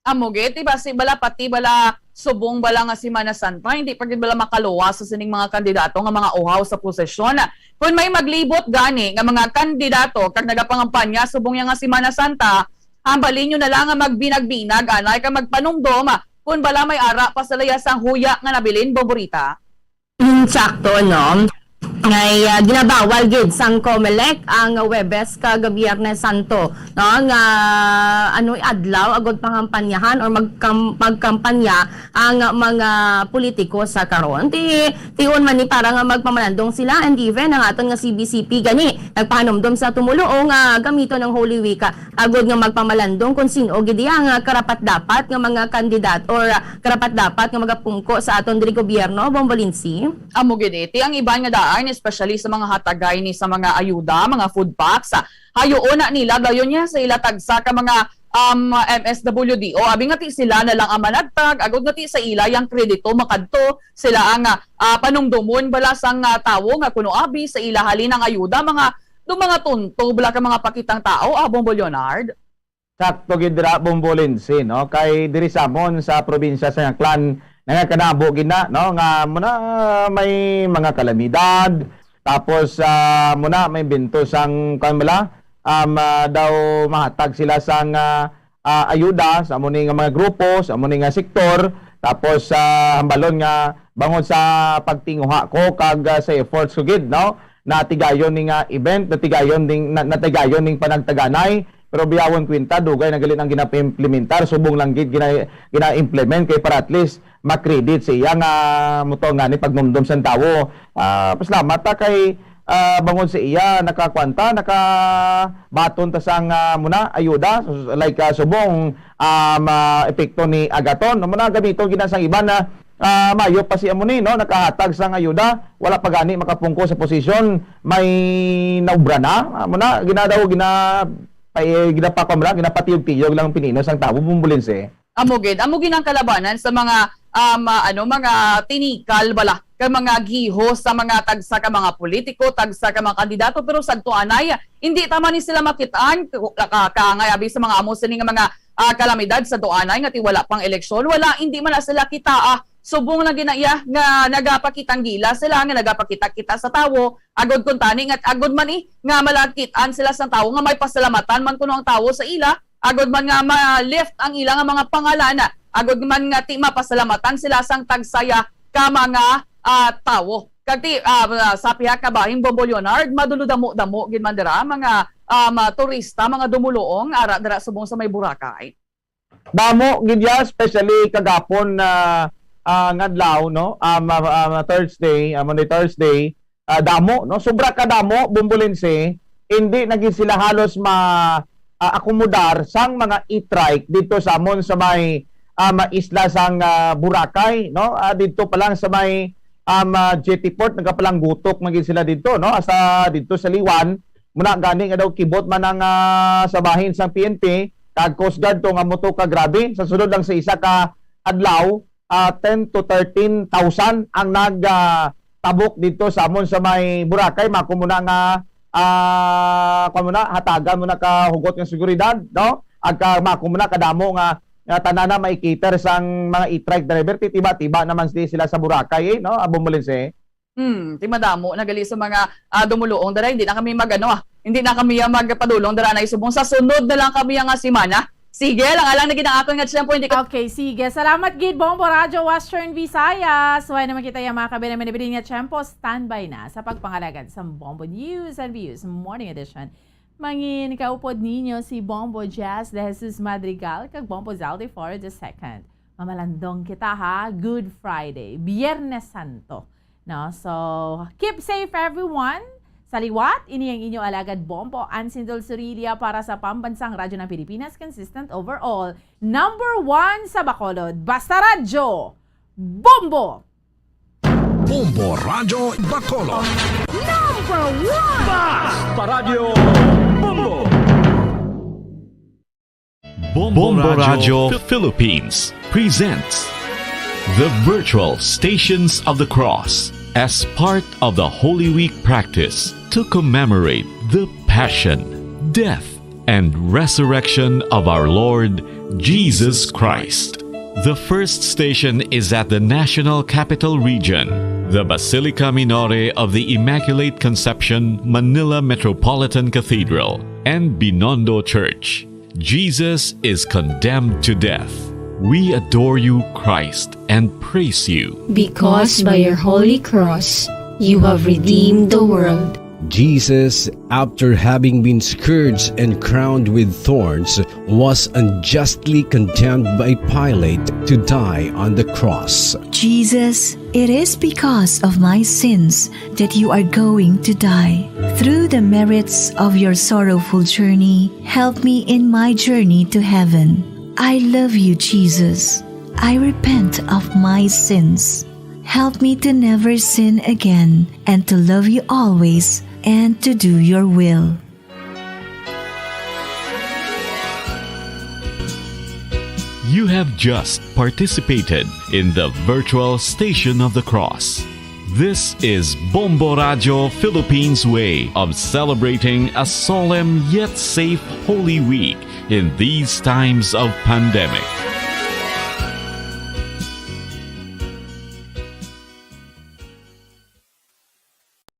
Speaker 9: Amoge ti basi bala pati bala subong bala nga Semana Santa hindi pa gid bala makaluwas sa sining mga kandidato nga mga uhaw sa posisyon. Kung may maglibot gani nga mga kandidato kag nagapangampanya subong nga Semana Santa hambalin nyo na lang nga magbinag-binag, anay ka magpanungdom, kung bala may ara pa sa layas ang huya nga nabilin, Boborita.
Speaker 10: Sakto, no? ngay ginabawal gid sang COMELEC ang Webes kag Biyernes Santo no nga adlaw agod pangampanyahan or magkampanya ang mga politiko sa karon tiun man ni para nga magpamalandong sila, and even ang aton nga CBCP gani nagpahanumdom sa tumuluong gamito ng Holy Week agod nga magpamalandong kung sino gid ang karapat dapat nga mga kandidat or karapat dapat nga magapungko sa aton diri gobyerno. Bombolinsi
Speaker 9: Amo gid iti ang iban nga daan, especially sa mga hatagay ni sa mga ayuda, mga food packs. Hayoon na nila dayon niya sa ila tagsa ka mga MSWD o abi nga ti sila na lang ang managtag agod nga ti sa ila yang kredito makadto sila ang panumdumon bala sang tawo nga kuno abi sa ila halin ang ayuda mga tunto bala ka mga pakitang tao. Bombo Leonard.
Speaker 11: Sakto gid ra Bombolinsi no kay diri samon sa probinsya sa Clan nga kanabo gina no nga muna may mga kalamidad tapos muna may binto sang kanila daw mahatag sila sang ayuda sa amo nga mga grupo sa amo nga sektor tapos hambalon nga bangod sa pagtinguha ko kag sa efforts ko gid no natigayon ning event natigayon ning panagtaganay. Pero biyawon kwinta dugay na galit ang gina-implementar subong lang gid gina-implement kay para at least ma-credit siya nga muto nga ni pagnumdum sa tawo. Pasalamat ta kay bangon sa iya nakakwanta nakabaton ta sang muna ayuda like subong epekto ni Agaton muna gamito ginasang iba na mayo pa si amuni no nakahatag sang ayuda wala pa gani makapungko sa posisyon may naubra na muna ginadaw ginapatiyog-tiyog lang pininos ang tao Bombolinsi. Amo gid ang kalabanan sa mga mga tinikal bala kay mga giho sa mga tagsa ka mga politiko, tagsa ka mga kandidato pero sagto anay hindi tama ni sila makitaan kaangay abi sa mga amo sini nga mga kalamidad sa doanay nga ti wala pang eleksyon wala hindi man na sila kita subong na ginaya nga nagapakitang gila sila nga nagapakita-kita sa tawo agod kun tani nga agod man nga malakitan sila sa tawo nga may pasalamatan man kuno ang tawo sa ila agod man nga ma-lift ang ila nga mga pangalana agod man nga ti mapasalamatan sila sang tagsaya ka mga tawo kagti sa piha ka bahing Bombo Leonard maduludamo-damo gid man dira mga turista mga dumuluong ara dira subong sa may Boracay. Damo gid ya especially kagapon na ngadlaw no Thursday Monday Thursday damo no sobra ka damo Bombolinsi hindi naging sila halos akomodar sang mga e-trike dito sa amon sa may isla sang Boracay no dito pa lang sa may jetty port nagapalang gutok magin sila dito no asa dito sa Liwan muna gani nga daw kibot man ang sabahin sang PNP kag Coast Guard to nga moto ka grabe sa sulod lang sa isa ka adlaw 10 to 13,000 ang nagtabok dito sa amon sa may Boracay mako muna nga hatagan muna ka hugot ng seguridad no ag mako muna kadamo nga tanana may cater sang mga e-trike driver tiba-tiba naman sila sa Boracay no Bombolinsi. Timadamo nagali sa mga dumuluong dara hindi na kami hindi na kami magpadulong dara na isubong sa sunod na lang kami nga semana. Sige, lang alang na ginakon nga siya po hindi ka...
Speaker 5: Okay, sige. Salamat gid Bombo Radyo Western Visayas. Suway naman kita yung mga kabinaminibirin nga tiyempo. Standby na sa pagpangalagad sa Bombo News and Views Morning Edition. Mangin kaupod ninyo si Bombo Jazz de Jesus Madrigal kag Bombo Zaldi for the second. Mamalandong kita ha. Good Friday. Biyernes Santo. No? So, keep safe everyone. Sa liwat, ini ang inyong alagad Bombo Ansindol Surilia para sa Pambansang Radyo ng Pilipinas, consistent overall. Number 1 sa Bacolod, Basta Radyo, Bombo!
Speaker 3: Bombo Radyo Bacolod.
Speaker 4: Number 1 Basta Radio Bombo.
Speaker 12: Bombo Radio Philippines presents the virtual Stations of the Cross as part of the Holy Week practice to commemorate the Passion, Death, and Resurrection of our Lord Jesus Christ. The first station is at the National Capital Region, the Basilica Minore of the Immaculate Conception Manila Metropolitan Cathedral, and Binondo Church. Jesus is condemned to death. We adore you, Christ, and praise you.
Speaker 13: Because by your holy cross, You have redeemed the world.
Speaker 14: Jesus, after having been scourged and crowned with thorns, was unjustly condemned by Pilate to die on the cross.
Speaker 15: Jesus, it is because of my sins that you are going to die. Through the merits of your sorrowful journey, help me in my journey to heaven. I love you, Jesus. I repent of my sins. Help me to never sin again and to love you always and to do your will.
Speaker 12: You have just participated in the virtual Station of the Cross. This is Bombo Radio Philippines' way of celebrating a solemn yet safe Holy Week in these times of pandemic.